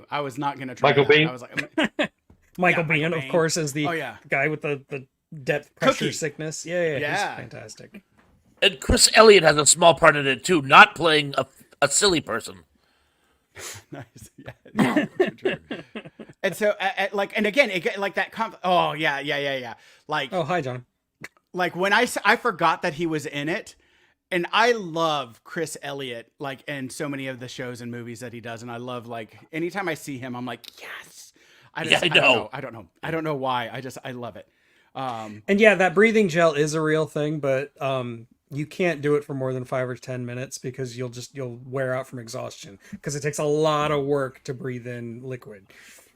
D: I was not gonna try
A: Michael
D: that.
A: Biehn?
D: I was like,
B: Michael
D: Michael
B: Biehn, of
D: Biehn.
B: course, is the
D: oh yeah,
B: guy with the depth pressure
D: Cookie.
B: sickness. Yeah,
D: Yeah.
B: he's fantastic.
C: And Chris Elliott has a small part in it too, not playing a silly person.
D: nice. Yeah. True. And so, like, and again, like that. Oh yeah. Like,
B: Oh, hi, John.
D: like when I forgot that he was in it. And I love Chris Elliott, like, in so many of the shows and movies that he does. And I love, like, anytime I see him, I'm like, yes. I don't know why. I love it.
B: And yeah, that breathing gel is a real thing, but you can't do it for more than 5 or 10 minutes because you'll wear out from exhaustion because it takes a lot of work to breathe in liquid.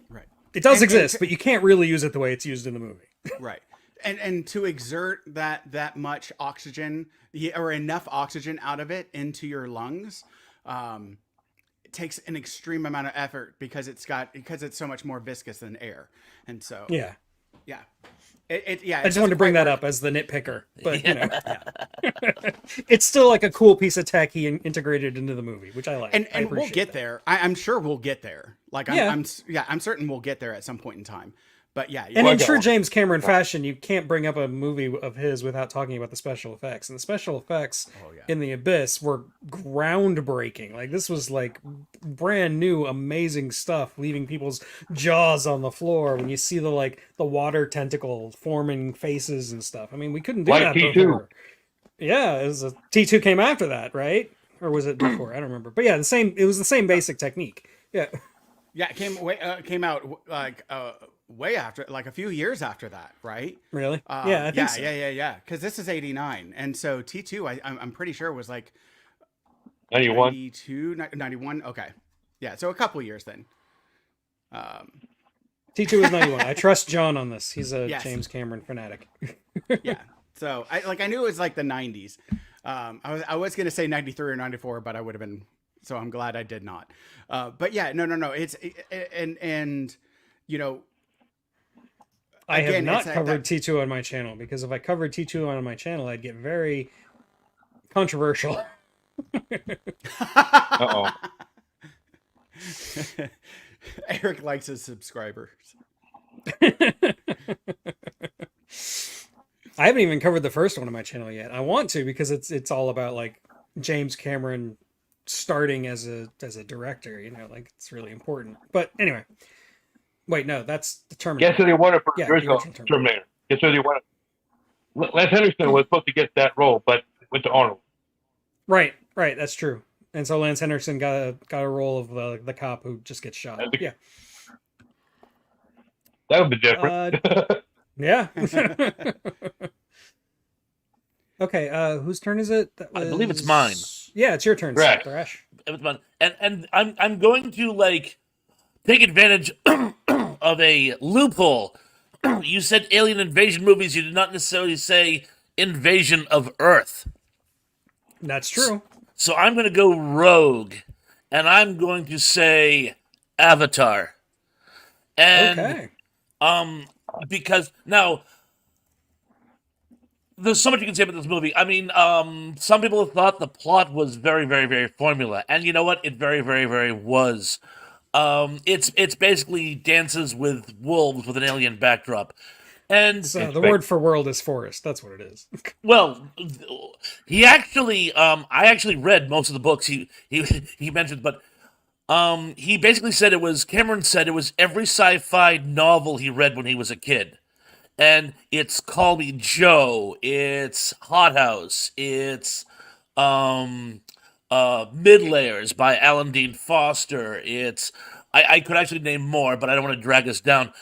D: Right.
B: It does exist, but you can't really use it the way it's used in the movie.
D: Right. And to exert that much oxygen or enough oxygen out of it into your lungs, it takes an extreme amount of effort because it's so much more viscous than air. And so
B: Yeah.
D: I
B: just wanted to bring that up as the nitpicker, but you know, it's still like a cool piece of tech he integrated into the movie, which I like.
D: And we'll get there. I'm sure we'll get there. Like I'm certain we'll get there at some point in time. But yeah,
B: and in true James Cameron fashion, you can't bring up a movie of his without talking about the special effects. And the special effects in The Abyss were groundbreaking. Like this was like brand new, amazing stuff, leaving people's jaws on the floor when you see the water tentacle forming faces and stuff. I mean, we couldn't do that
A: T2.
B: before. Yeah, it was T2 came after that, right? Or was it before? I don't remember. But yeah, it was the same basic technique. Yeah.
D: Yeah, it came out like way after, like a few years after that, right?
B: Really? Yeah, I think so.
D: Yeah. Because this is '89, and so T2, I'm pretty sure was like
A: 91.
D: 92, 91. Okay, yeah. So a couple years then.
B: T2 is 91. I trust John on this. He's a
D: Yes.
B: James Cameron fanatic.
D: Yeah. So I knew it was like the '90s. I was gonna say 93 or 94, but I would have been. So I'm glad I did not. But yeah, no. And you know.
B: I have
D: Again,
B: not
D: it's
B: covered T2 on my channel because if I covered T2 on my channel, I'd get very controversial.
A: Uh-oh.
D: Eric likes his subscribers.
B: I haven't even covered the first one on my channel yet. I want to because it's all about like James Cameron starting as a director, you know, like it's really important. But anyway. Wait, no, that's the Terminator.
A: Guess who they wanted for
B: Yeah,
A: the original
B: the original
A: Terminator? Guess who they wanted? Lance Henriksen was supposed to get that role, but went to Arnold.
B: Right, that's true. And so Lance Henriksen got a role of the cop who just gets shot. Yeah.
A: That would be different.
B: Yeah. Okay, whose turn is it?
C: I believe it's mine.
B: Yeah, it's your turn,
A: Right.
B: Thrash.
C: It was fun. And I'm going to like take advantage of a loophole. You said alien invasion movies. You did not necessarily say invasion of Earth.
B: That's true.
C: So I'm going to go rogue, and I'm going to say Avatar. And
B: Okay.
C: because now there's so much you can say about this movie. I mean, some people have thought the plot was very, very, very formula, and you know what? It very, very, very was. It's basically Dances with Wolves with an alien backdrop. And
B: So the word for world is forest. That's what it is.
C: well, he actually I actually read most of the books he mentioned, but he basically said Cameron said it was every sci-fi novel he read when he was a kid. And it's Call Me Joe, it's Hot House, it's Mid Layers by Alan Dean Foster. It's I could actually name more, but I don't want to drag us down.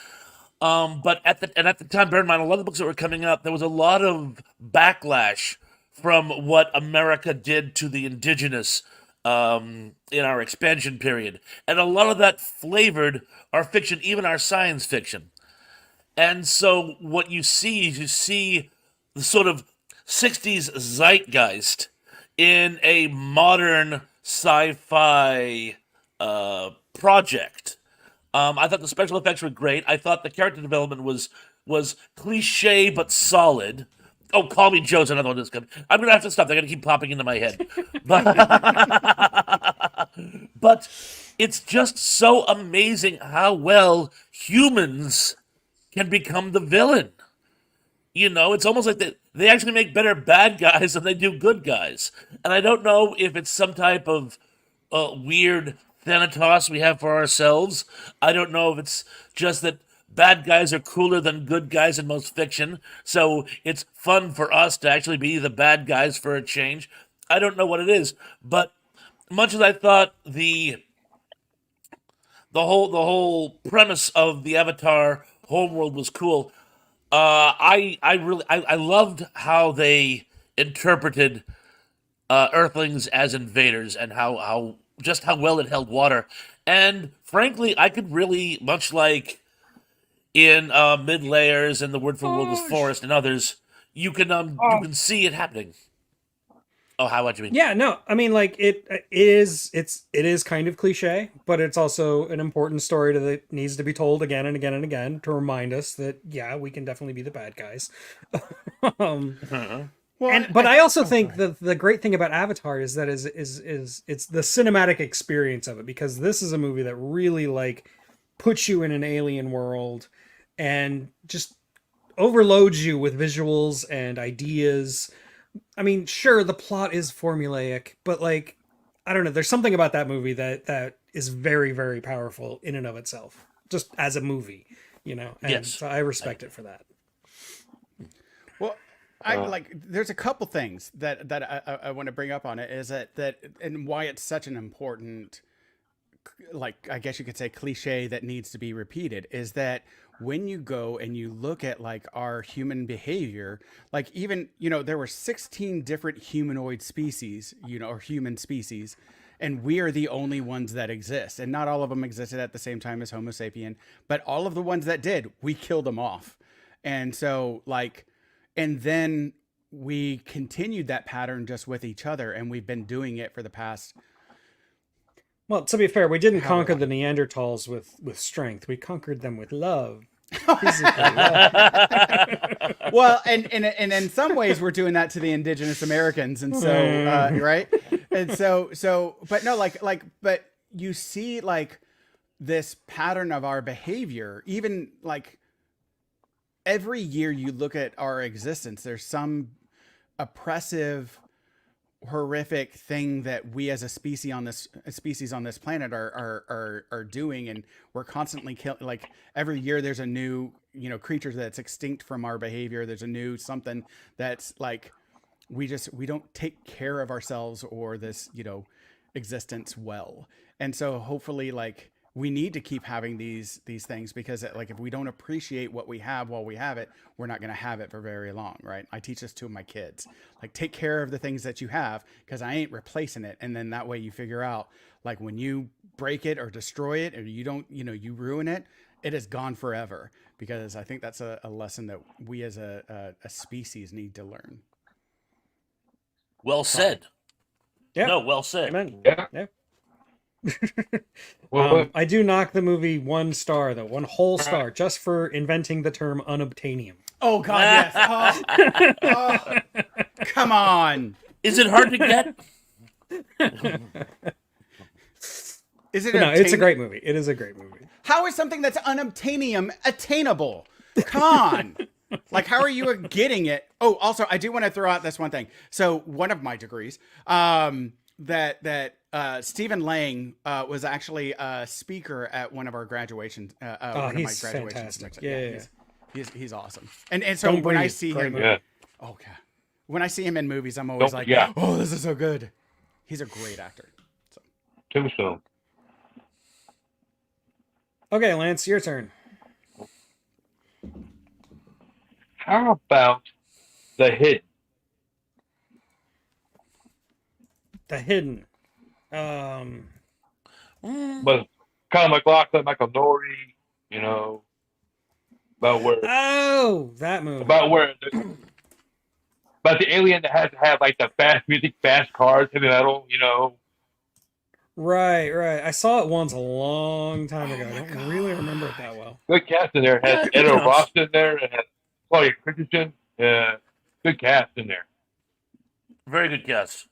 C: But at the time, bear in mind, a lot of the books that were coming out, there was a lot of backlash from what America did to the indigenous in our expansion period, and a lot of that flavored our fiction, even our science fiction. And so what you see is the sort of 60s zeitgeist in a modern sci-fi project. I thought the special effects were great. I thought the character development was cliche but solid. Oh, Call Me Joe's another one that's good. I'm gonna have to stop. They're gonna keep popping into my head. but it's just so amazing how well humans can become the villain. You know, it's almost like they actually make better bad guys than they do good guys. And I don't know if it's some type of weird Thanatos we have for ourselves. I don't know if it's just that bad guys are cooler than good guys in most fiction, so it's fun for us to actually be the bad guys for a change. I don't know what it is, but much as I thought the whole premise of the Avatar homeworld was cool, I loved how they interpreted Earthlings as invaders and how well it held water. And frankly, I could really, much like in Mid Layers and The Wordful World with Forest and others, you can see it happening. Oh, what do you mean?
B: Yeah, no, I mean, like it is kind of cliche, but it's also an important story that needs to be told again and again and again to remind us that we can definitely be the bad guys. But I also think the great thing about Avatar is that is it's the cinematic experience of it, because this is a movie that really like puts you in an alien world and just overloads you with visuals and ideas. I mean, sure, the plot is formulaic, but like, I don't know, there's something about that movie that is very, very powerful in and of itself, just as a movie, you know? And
C: yes.
B: So I respect it for that.
D: Well, there's a couple things that I want to bring up on it, is that and why it's such an important, like, I guess you could say cliche that needs to be repeated, is that when you go and you look at like our human behavior, like even, you know, there were 16 different humanoid species, you know, or human species, and we are the only ones that exist. And not all of them existed at the same time as Homo sapien, but all of the ones that did, we killed them off. And so like, and then we continued that pattern just with each other, and we've been doing it for the past.
B: Well, to be fair, we didn't conquer the Neanderthals with strength. We conquered them with love. Love.
D: Well, and in some ways we're doing that to the indigenous Americans, and so right, and so, but no, but you see like this pattern of our behavior, even like every year you look at our existence, there's some oppressive, horrific thing that we as a species on this planet are doing, and we're constantly killing. Like every year there's a new, you know, creature that's extinct from our behavior. There's a new something that's like we don't take care of ourselves or this, you know, existence well. And so hopefully like we need to keep having these things, because like if we don't appreciate what we have while we have it, we're not going to have it for very long, right? I teach this to my kids, like take care of the things that you have, because I ain't replacing it. And then that way you figure out like when you break it or destroy it, or you don't, you know, you ruin it, it is gone forever. Because I think that's a lesson that we as a species need to learn.
C: Well said.
B: Yeah.
C: No, well said.
B: Amen.
A: Yeah.
B: I do knock the movie 1 star, though, 1 whole star, just for inventing the term unobtainium.
D: Oh God, yes. Oh, come on.
C: Is it hard to get?
D: Is it?
B: No, it's a great movie. It is a great movie.
D: How is something that's unobtainium attainable? Come on. Like, how are you getting it? Oh, also, I do want to throw out this one thing. So one of my degrees, that Stephen Lang was actually a speaker at one of our graduations. One of my graduations.
B: Fantastic. Yeah.
D: He's awesome. And so when I see him, when I see him in movies, I'm always oh, this is so good. He's a great actor. So.
A: Tombstone.
B: Okay, Lance, your turn.
A: How about The Hidden?
B: The Hidden.
A: But Kyle MacLachlan, Michael Nouri, you know, about where.
B: Oh, that movie.
A: About the alien that has to have like the fast music, fast cars, heavy metal, you know.
B: Right. I saw it once a long time ago. I don't really remember it that well.
A: Good cast in there. It has Ed Ross in there. It has Claudia Christensen. Good cast in there.
C: Very good cast.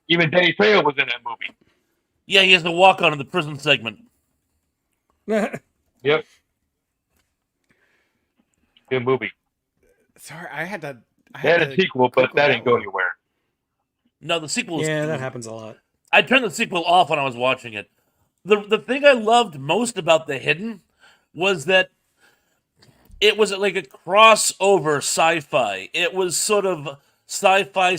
A: Even Danny Trejo was in that movie.
C: Yeah, he has to walk on in the prison segment.
A: Yep. Good movie.
D: Sorry, I had
A: They had a sequel, but that didn't go anywhere.
C: No, the sequel was...
B: Yeah, that happens a lot.
C: I turned the sequel off when I was watching it. The thing I loved most about The Hidden was that it was like a crossover sci-fi. It was sort of sci-fi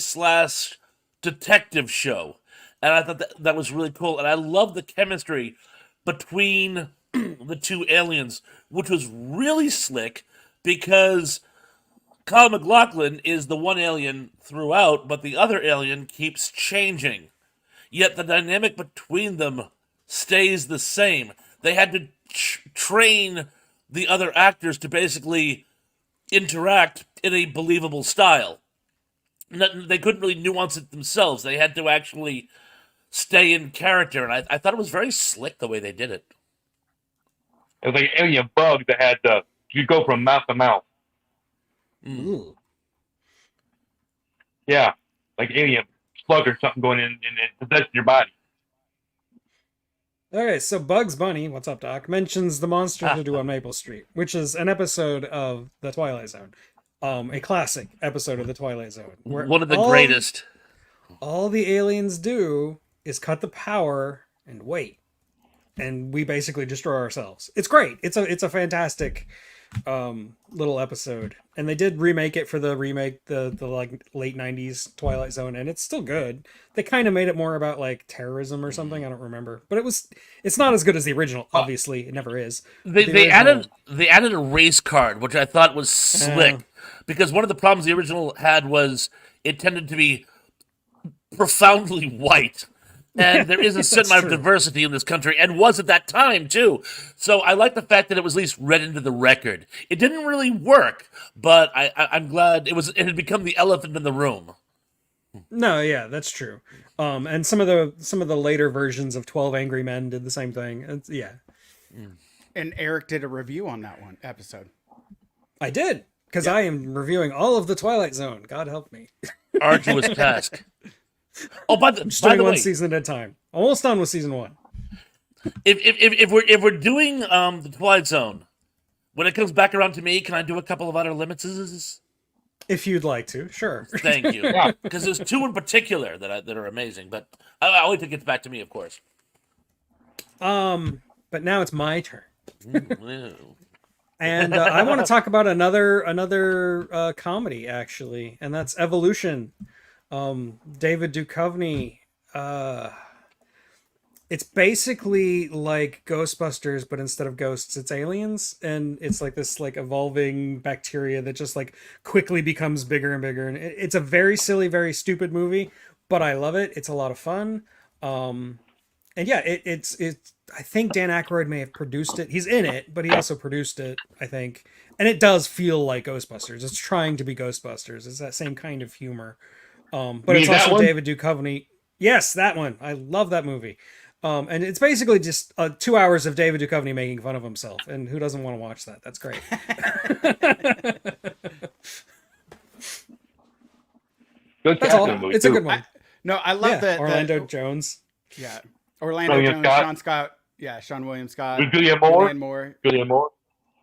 C: / detective show. And I thought that was really cool. And I love the chemistry between the two aliens, which was really slick because Kyle MacLachlan is the one alien throughout, but the other alien keeps changing. Yet the dynamic between them stays the same. They had to train the other actors to basically interact in a believable style. They couldn't really nuance it themselves. They had to actually stay in character, and I thought it was very slick the way they did it.
A: It was like an alien bug that had to you go from mouth to mouth.
B: Ooh.
A: Yeah, like alien slug or something going in and possessing your body.
B: Okay, so Bugs Bunny, what's up, Doc, mentions the monsters to do on Maple Street, which is an episode of The Twilight Zone. A classic episode of The Twilight Zone. Where
C: one of the greatest.
B: All the aliens do is cut the power and wait. And we basically destroy ourselves. It's great. It's a fantastic little episode. And they did remake it for the like late 90s Twilight Zone, and it's still good. They kind of made it more about like terrorism or something, I don't remember. But it's not as good as the original, obviously. It never is.
C: They added a race card, which I thought was slick. Because one of the problems the original had was it tended to be profoundly white. And there is a certain amount of diversity in this country, and was at that time, too. So I like the fact that it was at least read into the record. It didn't really work, but I'm glad it had become the elephant in the room.
B: No, yeah, that's true. And some of the later versions of 12 Angry Men did the same thing. Yeah.
D: And Eric did a review on that one episode.
B: I did, because I am reviewing all of the Twilight Zone. God help me.
C: Arduous task. Oh, by the
B: one
C: way,
B: season at a time. Almost done with season 1.
C: If we're doing the Twilight Zone, when it comes back around to me, can I do a couple of outer limits?
B: If you'd like to, sure.
C: Thank you. Because there's two in particular that are amazing, but I'll wait till it gets back to me, of course.
B: But now it's my turn. And I want to talk about another comedy, actually, and that's Evolution. David Duchovny. It's basically like Ghostbusters, but instead of ghosts, it's aliens, and it's like this like evolving bacteria that just like quickly becomes bigger and bigger. And it's a very silly, very stupid movie, but I love it. It's a lot of fun. And yeah, it's. I think Dan Aykroyd may have produced it. He's in it, but he also produced it, I think. And it does feel like Ghostbusters. It's trying to be Ghostbusters. It's that same kind of humor. But it's also David Duchovny. Yes, that one. I love that movie. And it's basically just 2 hours of David Duchovny making fun of himself. And who doesn't want to watch that? That's great. That's all. It's a good one.
D: I love that.
B: Orlando Jones.
D: Yeah. Orlando Jones, Sean Scott. Yeah, Sean William Scott.
A: Julianne Moore.
D: Yeah.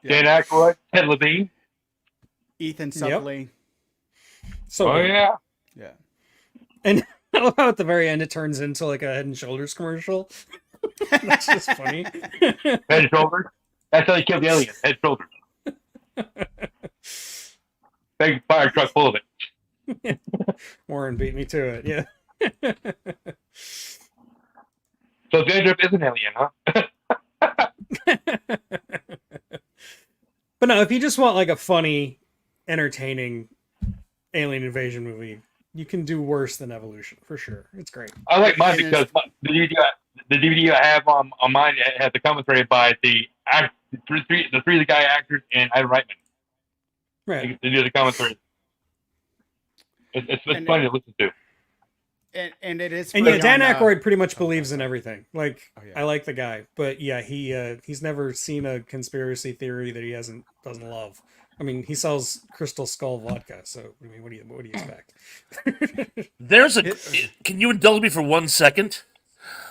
A: Dan Aykroyd. Ted Levine.
D: Ethan Suplee.
B: Yep. So
A: yeah.
D: Yeah.
B: And I love how at the very end it turns into like a Head and Shoulders commercial. That's just funny.
A: Head and Shoulders? That's how they killed the alien. Head and Shoulders. Big fire truck full of it.
B: Warren beat me to it, yeah.
A: So Dandruff is an alien, huh?
B: But no, if you just want like a funny, entertaining alien invasion movie, you can do worse than Evolution for sure. It's great.
A: I like mine because the DVD I have on mine has the commentary by the three of the guy actors and Ivan Reitman.
B: Right.
A: They do the commentary. It's funny to listen to.
D: And it is.
B: And yeah, Dan Aykroyd pretty much believes in everything. Like, I like the guy, but yeah, he's never seen a conspiracy theory that he doesn't love. I mean, he sells Crystal Skull vodka, so I mean, what do you expect?
C: Can you indulge me for 1 second?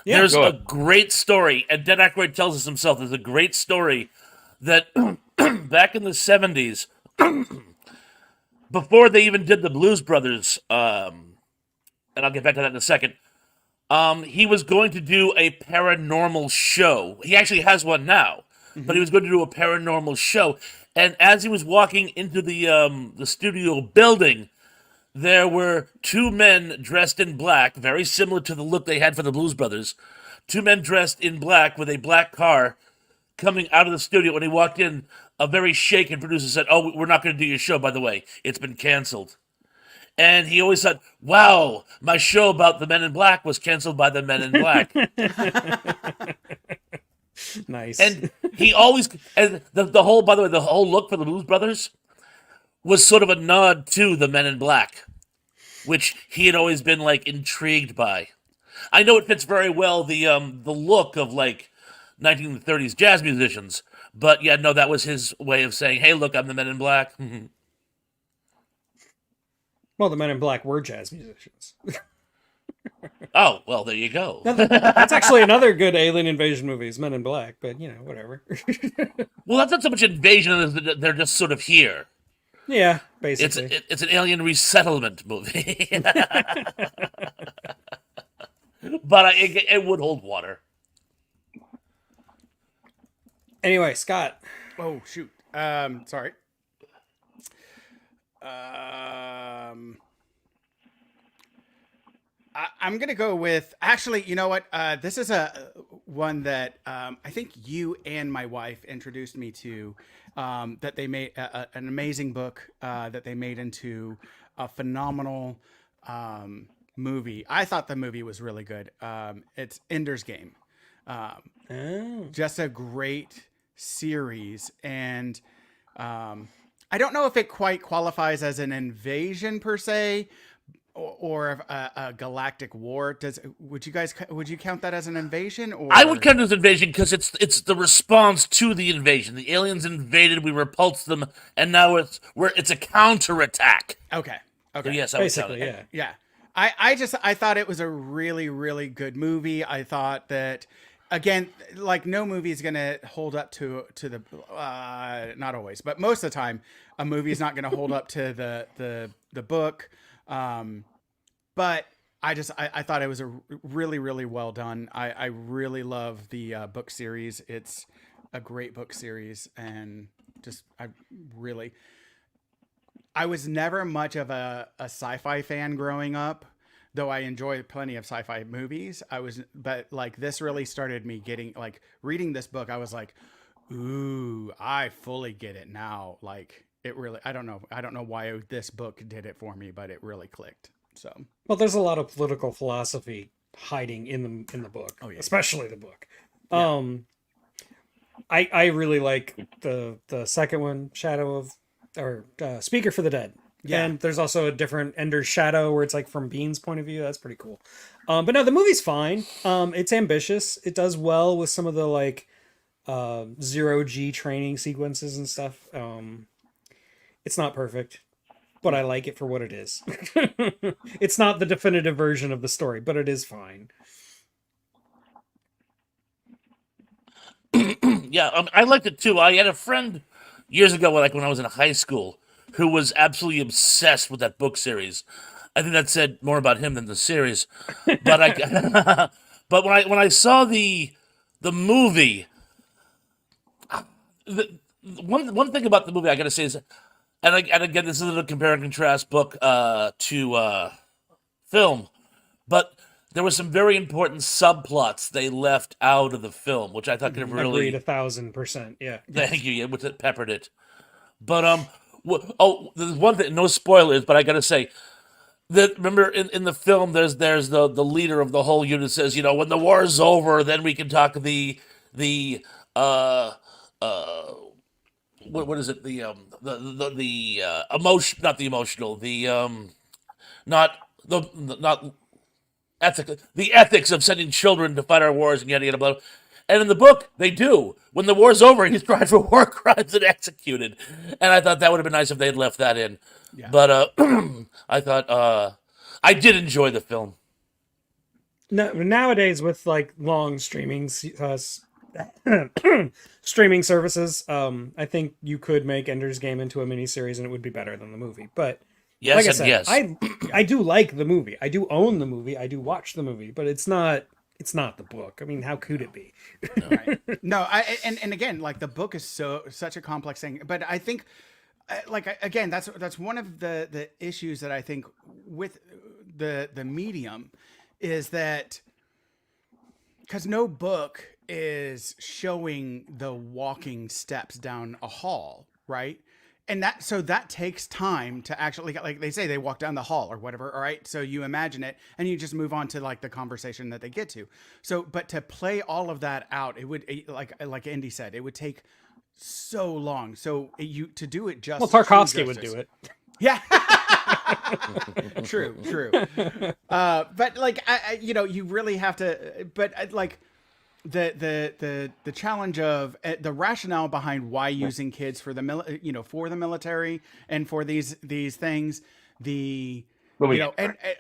B: Yeah,
C: There's
A: go
C: a
A: ahead.
C: great story, and Dan Aykroyd tells us himself. There's a great story that back in the 70s, before they even did the Blues Brothers, and I'll get back to that in a second. He was going to do a paranormal show. He actually has one now, but he was going to do a paranormal show. And as he was walking into the studio building, there were two men dressed in black, very similar to the look they had for the Blues Brothers. Two men dressed in black with a black car coming out of the studio. When he walked in, a very shaken producer said, "Oh, we're not going to do your show, by the way. It's been canceled." And he always said, "Wow, my show about the Men in Black was canceled by the Men in Black."
B: Nice.
C: And he always, and the whole, by the way, the whole look for the Blues Brothers was sort of a nod to the Men in Black, which he had always been like intrigued by. I know it fits very well the look of like 1930s jazz musicians, but yeah, no, that was his way of saying, "Hey, look, I'm the Men in Black."
B: Well, the Men in Black were jazz musicians.
C: Oh, well, there you go.
B: That's actually another good alien invasion movie, is Men in Black, but whatever.
C: Well, that's not so much invasion as they're just sort of here.
B: Yeah,
C: It's
B: basically.
C: it's an alien resettlement movie, but it would hold water.
B: Anyway, Scott.
D: Oh shoot. Sorry. I'm gonna go with, actually, you know what? This is a one that I think you and my wife introduced me to. That they made an amazing book that they made into a phenomenal movie. I thought the movie was really good. It's Ender's Game. Just a great series, and I don't know if it quite qualifies as an invasion per se, or a galactic war. Would you count that as an invasion? Or
C: I would count it as invasion because it's the response to the invasion. The aliens invaded, we repulsed them, and now it's a counterattack.
D: Okay.
C: So yes, I would count
B: Basically,
C: it.
B: yeah.
D: Yeah. I thought it was a really, really good movie. I thought that, again, like, no movie is going to hold up to the, not always, but most of the time, a movie is not going to hold up to the book. But I thought it was a really, really well done. I really love the book series. It's a great book series, and I was never much of a sci-fi fan growing up, though I enjoy plenty of sci-fi movies. But like, this really started me getting, like, reading this book. I was like, ooh, I fully get it now. Like, it really, I don't know why this book did it for me, but it really clicked. So,
B: Well, there's a lot of political philosophy hiding in the book.
D: Oh, yeah.
B: Especially the book.
D: Yeah.
B: I really like the second one, Speaker for the Dead.
D: Yeah.
B: And there's also a different Ender's Shadow where it's like from Bean's point of view. That's pretty cool. But no, the movie's fine. It's ambitious. It does well with some of the like zero-G training sequences and stuff. It's not perfect, but I like it for what it is. It's not the definitive version of the story, but it is fine.
C: Yeah, I liked it too. I had a friend years ago, like when I was in high school, who was absolutely obsessed with that book series. I think that said more about him than the series. But but when I saw the movie, one thing about the movie I gotta say is, and again, this is a compare and contrast book to film, but there were some very important subplots they left out of the film, which I thought could have really
B: Agreed 1,000%. Yeah.
C: Thank you. Yeah, which it peppered it. But there's one thing. No spoilers, but I gotta say that, remember in the film, there's the leader of the whole unit says, when the war is over, then we can talk the what is it, the emotion, not the emotional, not ethic, the ethics of sending children to fight our wars and yada yada blah. And in the book, they do. When the war's over, he's tried for war crimes and executed. And I thought that would have been nice if they'd left that in. Yeah. But I thought I did enjoy the film.
B: No, nowadays with like long streaming services, I think you could make Ender's Game into a miniseries and it would be better than the movie. But
C: Yes
B: like I
C: and
B: said,
C: yes.
B: I do like the movie. I do own the movie. I do watch the movie, but it's not the book. I mean, how could it be?
D: Right. No, and again, like the book is such a complex thing, but I think again, that's one of the issues that I think with the medium is that because no book is showing the walking steps down a hall, right? And that takes time to actually, like they say, they walk down the hall or whatever. All right. So you imagine it and you just move on to like the conversation that they get to. So, but to play all of that out, it would, like Indy said, it would take so long. So to do it just.
B: Well, Tarkovsky would do it.
D: Yeah. True. But like, you really have to, but like, the challenge of the rationale behind why using kids for the for the military and for these things, and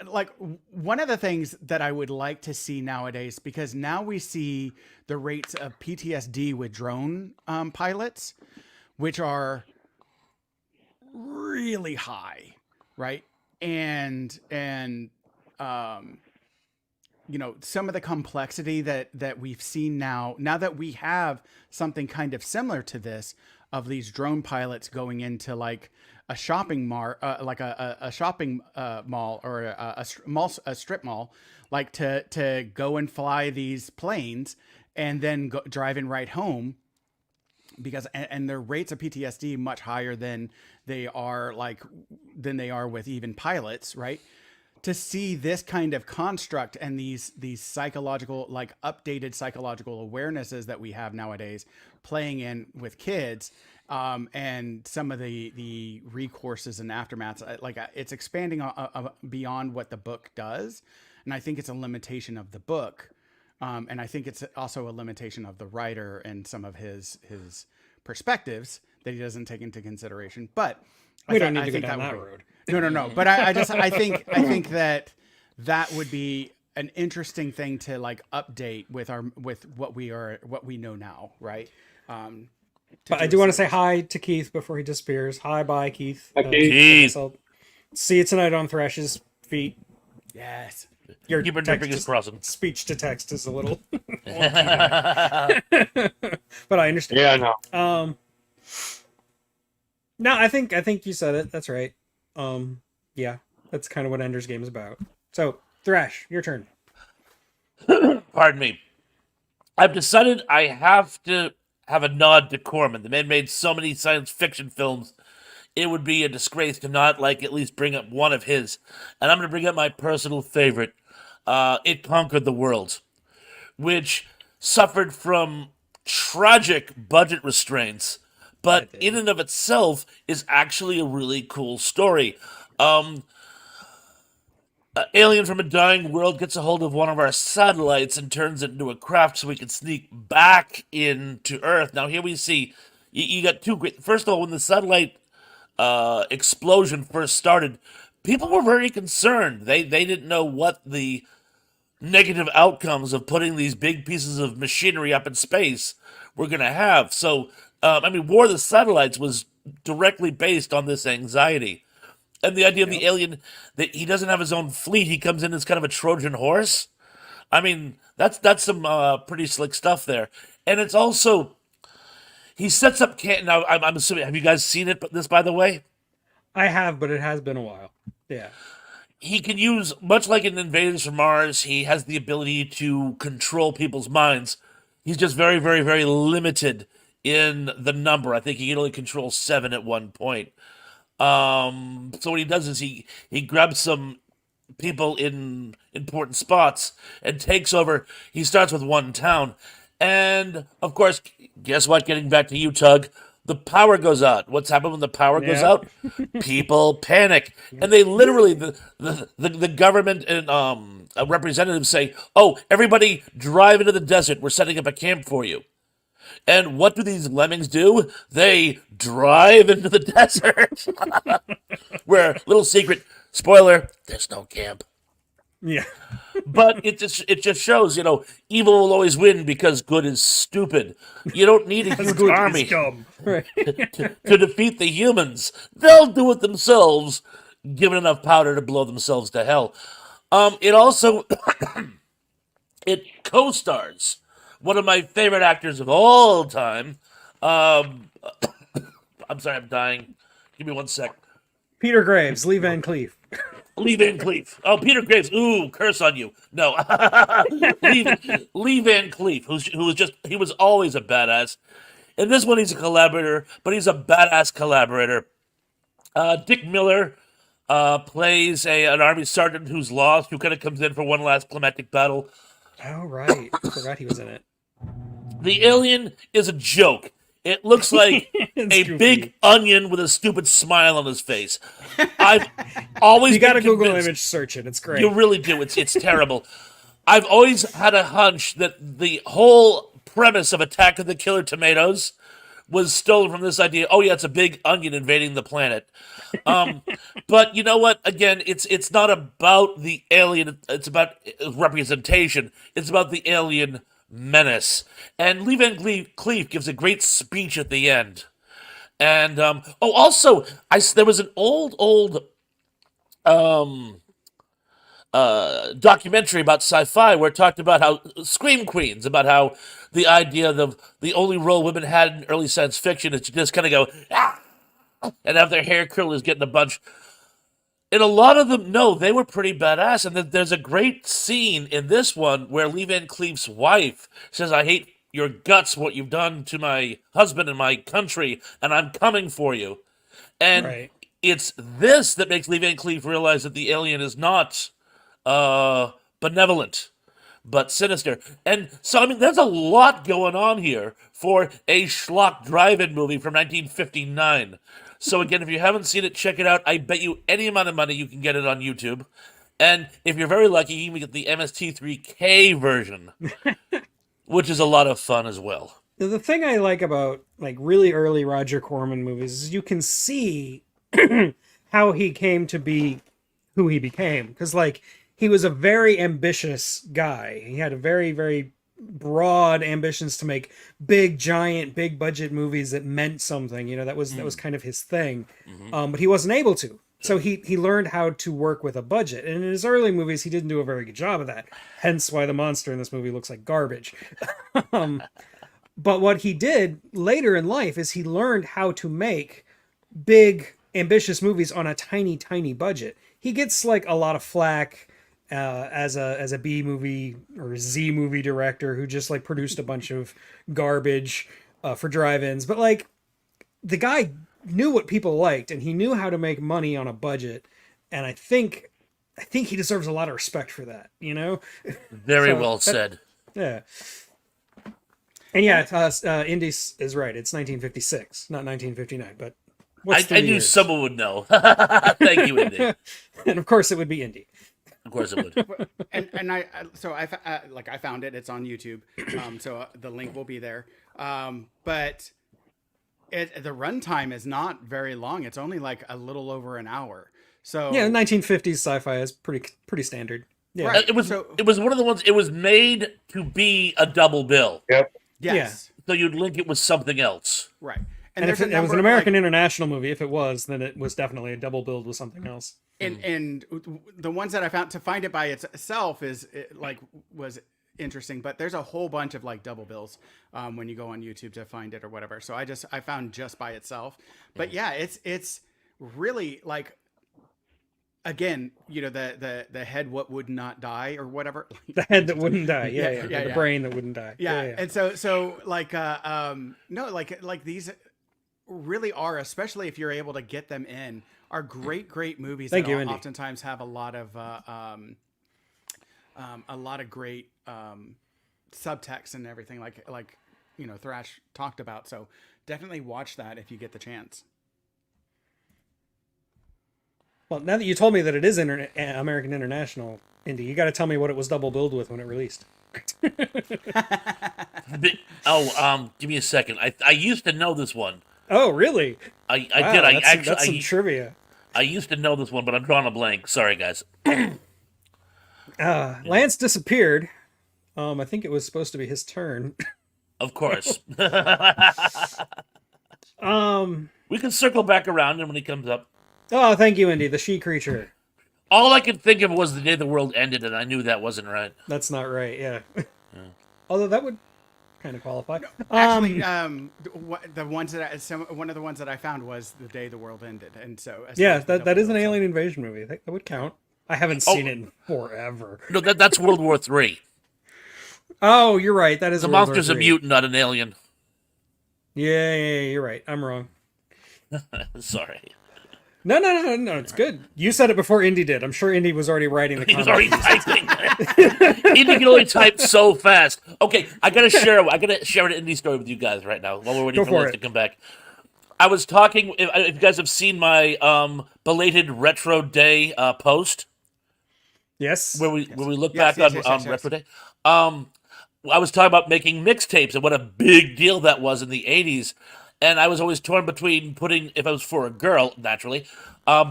D: like one of the things that I would like to see nowadays, because now we see the rates of PTSD with drone pilots, which are really high, right? And some of the complexity that we've seen now that we have something kind of similar to this, of these drone pilots going into like a shopping mall, like a shopping mall or a strip mall, like to go and fly these planes and then driving right home, because and their rates of PTSD much higher than they are with even pilots, right? To see this kind of construct and these psychological, like updated psychological awarenesses that we have nowadays playing in with kids, and some of the recourses and aftermaths, like it's expanding beyond what the book does. And I think it's a limitation of the book. And I think it's also a limitation of the writer and some of his perspectives that he doesn't take into consideration. But
B: we don't need to go down that road.
D: No. But I think that would be an interesting thing to like update with what we know now, right?
B: But I do want to say hi to Keith before he disappears. Hi, bye, Keith.
A: Hi, Keith.
B: I'll see you tonight on Thrash's feet.
D: Yes.
B: Your
C: Keep your fingers crossed.
B: Speech to text is a little wonky, but I understand.
A: Yeah, I know.
B: No, I think you said it. That's right. Yeah, that's kind of what Ender's Game is about. So, Thrash, your turn.
C: Pardon me. I've decided I have to have a nod to Corman. The man made so many science fiction films. It would be a disgrace to not at least bring up one of his. And I'm going to bring up my personal favorite. It Conquered the World, which suffered from tragic budget restraints, but in and of itself is actually a really cool story. An alien from a dying world gets a hold of one of our satellites and turns it into a craft so we can sneak back into Earth. Now here we see, you got two great... First of all, when the satellite explosion first started, people were very concerned. They didn't know what the negative outcomes of putting these big pieces of machinery up in space were going to have. So, War of the Satellites was directly based on this anxiety. And the idea of the alien, that he doesn't have his own fleet, he comes in as kind of a Trojan horse. I mean, that's some pretty slick stuff there. And it's also, he sets up now I'm assuming, have you guys seen this, by the way?
B: I have, but it has been a while. Yeah.
C: He can use, much like in Invaders from Mars, he has the ability to control people's minds. He's just very, very, very limited in the number. I think he can only control 7 at one point. So what he does is he grabs some people in important spots and takes over. He starts with one town. And, of course, guess what? Getting back to you, Tug. The power goes out. What's happened when the power goes out? People panic. And they literally, the government and representatives say, oh, everybody drive into the desert. We're setting up a camp for you. And what do these lemmings do? They drive into the desert. Where, little secret, spoiler, there's no camp.
B: Yeah.
C: But it just shows, evil will always win because good is stupid. You don't need a huge army
B: Right.
C: to defeat the humans. They'll do it themselves, given enough powder to blow themselves to hell. It also it co-stars one of my favorite actors of all time. I'm sorry, I'm dying. Give me 1 sec.
B: Peter Graves, Lee Van Cleef.
C: Lee Van Cleef. Oh, Peter Graves. Ooh, curse on you. No. Lee Van Cleef, he was always a badass. In this one, he's a collaborator, but he's a badass collaborator. Dick Miller plays an army sergeant who's lost, who kind of comes in for one last climactic battle.
B: Oh, right. I forgot he was in it.
C: The alien is a joke. It looks like a big onion with a stupid smile on his face. I've always
B: You got to
C: been
B: Google
C: convinced-
B: image search it. It's great.
C: You really do. It's terrible. I've always had a hunch that the whole premise of Attack of the Killer Tomatoes was stolen from this idea. Oh yeah, it's a big onion invading the planet. But you know what? Again, it's not about the alien. It's about representation. It's about the alien menace. And Lee Van Cleef gives a great speech at the end. And also, there was an old documentary about sci-fi where it talked about how Scream Queens, about how the idea of the only role women had in early science fiction is to just kind of go ah! and have their hair curlers getting a bunch. And a lot of them, no, they were pretty badass. And there's a great scene in this one where Lee Van Cleef's wife says, "I hate your guts, what you've done to my husband and my country, and I'm coming for you." And
B: Right.
C: it's this that makes Lee Van Cleef realize that the alien is not benevolent, but sinister. And so, I mean, there's a lot going on here for a schlock drive-in movie from 1959. So again, if you haven't seen it, check it out. I bet you any amount of money you can get it on YouTube. And if you're very lucky, you can get the MST3K version, which is a lot of fun as well.
B: The thing I like about like really early Roger Corman movies is you can see how he came to be who he became. Because like he was a very ambitious guy. He had a very, very broad ambitions to make big, giant, big budget movies that meant something. That was kind of his thing. But he wasn't able to. So he learned how to work with a budget. And in his early movies, he didn't do a very good job of that. Hence why the monster in this movie looks like garbage. But what he did later in life is he learned how to make big, ambitious movies on a tiny, tiny budget. He gets like a lot of flack as a B movie or Z movie director who just like produced a bunch of garbage for drive-ins. But like the guy knew what people liked and he knew how to make money on a budget. And I think he deserves a lot of respect for that,
C: Very well said.
B: Yeah. And yeah, Indy is right. It's 1956, not 1959. But
C: I knew someone would know. Thank you, Indy.
B: And of course, it would be Indy.
C: Of course it would.
D: and I found it. It's on YouTube. So the link will be there. But the runtime is not very long. It's only like a little over an hour. So
B: yeah, 1950s sci-fi is pretty standard. Yeah,
D: Right.
C: It was one of the ones. It was made to be a double bill.
A: Yep.
D: yes,
C: So you'd link it with something else.
D: right.
B: and if it was an American International movie, if it was, then it was definitely a double build with something else.
D: And the ones that I found to find it by itself was interesting, but there's a whole bunch of like double bills when you go on YouTube to find it or whatever. So I found just by itself. But yeah, it's really like, again, the head what would not die or whatever.
B: The head that wouldn't die,
D: Yeah,
B: the brain that wouldn't die.
D: Yeah. And so like no, like these really are, especially if you're able to get them in, are great movies.
B: Thank
D: that
B: you, Andy.
D: Oftentimes have a lot of great subtext and everything, like Thrash talked about. So definitely watch that if you get the chance.
B: Well, now that you told me that it is American International, Indy, you got to tell me what it was double billed with when it released.
C: Give me a second. I used to know this one.
B: Oh, really?
C: I
B: Wow,
C: did.
B: That's some trivia.
C: I used to know this one, but I'm drawing a blank. Sorry, guys.
B: Lance disappeared. I think it was supposed to be his turn.
C: Of course.
B: We
C: can circle back around him when he comes up.
B: Oh, thank you, Indy, the she creature.
C: All I could think of was the day the world ended, and I knew that wasn't right.
B: That's not right, yeah. Although that would kind of qualify.
D: Actually, the ones that one of the ones that I found was the day the world ended, and so
B: yeah, that is an alien invasion movie. That would count. I haven't seen it in forever.
C: No, that's World War III.
B: Oh, you're right. That is
C: the monster's a mutant, not an alien.
B: Yeah, you're right. I'm wrong.
C: Sorry.
B: No, it's good. You said it before Indy did. I'm sure Indy was already writing the comments.
C: He was already typing. Indy can only type so fast. Okay, I gotta share an Indy story with you guys right now while we're waiting for Liz to come back. I was talking. If you guys have seen my belated Retro Day post,
B: yes,
C: where we look back on Retro Day. I was talking about making mixtapes and what a big deal that was in the 80s. And I was always torn between putting, if I was for a girl, naturally,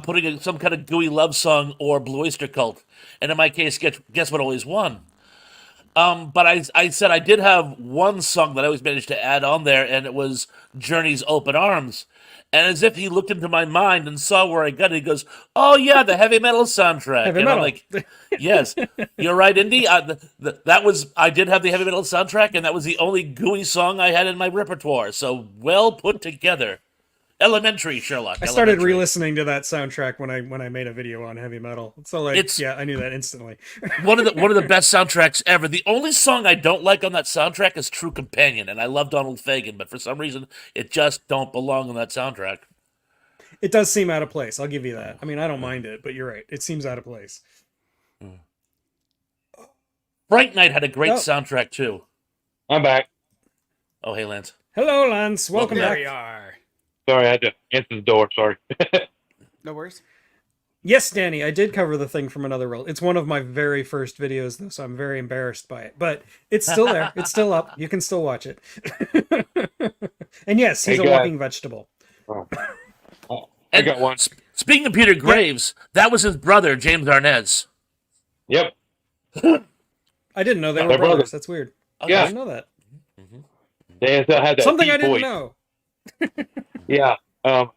C: putting some kind of gooey love song or Blue Oyster Cult. And in my case, guess what always won? But I said I did have one song that I always managed to add on there, and it was Journey's Open Arms. And as if he looked into my mind and saw where I got it, he goes, "Oh yeah, the heavy metal soundtrack."
B: Heavy metal.
C: I'm like, "Yes, you're right, Indy. I did have the heavy metal soundtrack, and that was the only gooey song I had in my repertoire. So well put together." Elementary, Sherlock.
B: I started re-listening to that soundtrack when I made a video on heavy metal. So I knew that instantly.
C: one of the best soundtracks ever. The only song I don't like on that soundtrack is True Companion, and I love Donald Fagen, but for some reason it just don't belong on that soundtrack.
B: It does seem out of place. I'll give you that. I mean, I don't mind it, but you're right. It seems out of place.
C: Fright Night had a great soundtrack too.
A: I'm back.
C: Oh, hey, Lance.
B: Hello, Lance. Welcome back.
D: There we are.
A: Sorry, I had to answer the door. Sorry.
D: No worries.
B: Yes, Danny, I did cover the thing from another world. It's one of my very first videos, though, so I'm very embarrassed by it. But it's still there. It's still up. You can still watch it. And yes, he's a walking vegetable.
A: Oh. I got one.
C: Speaking of Peter Graves, that was his brother, James Arnez.
A: Yep.
B: I didn't know they were brothers. That's weird.
A: Yeah.
B: I didn't know that.
A: They still had that
B: something I didn't
A: voice.
B: know.
A: Yeah. How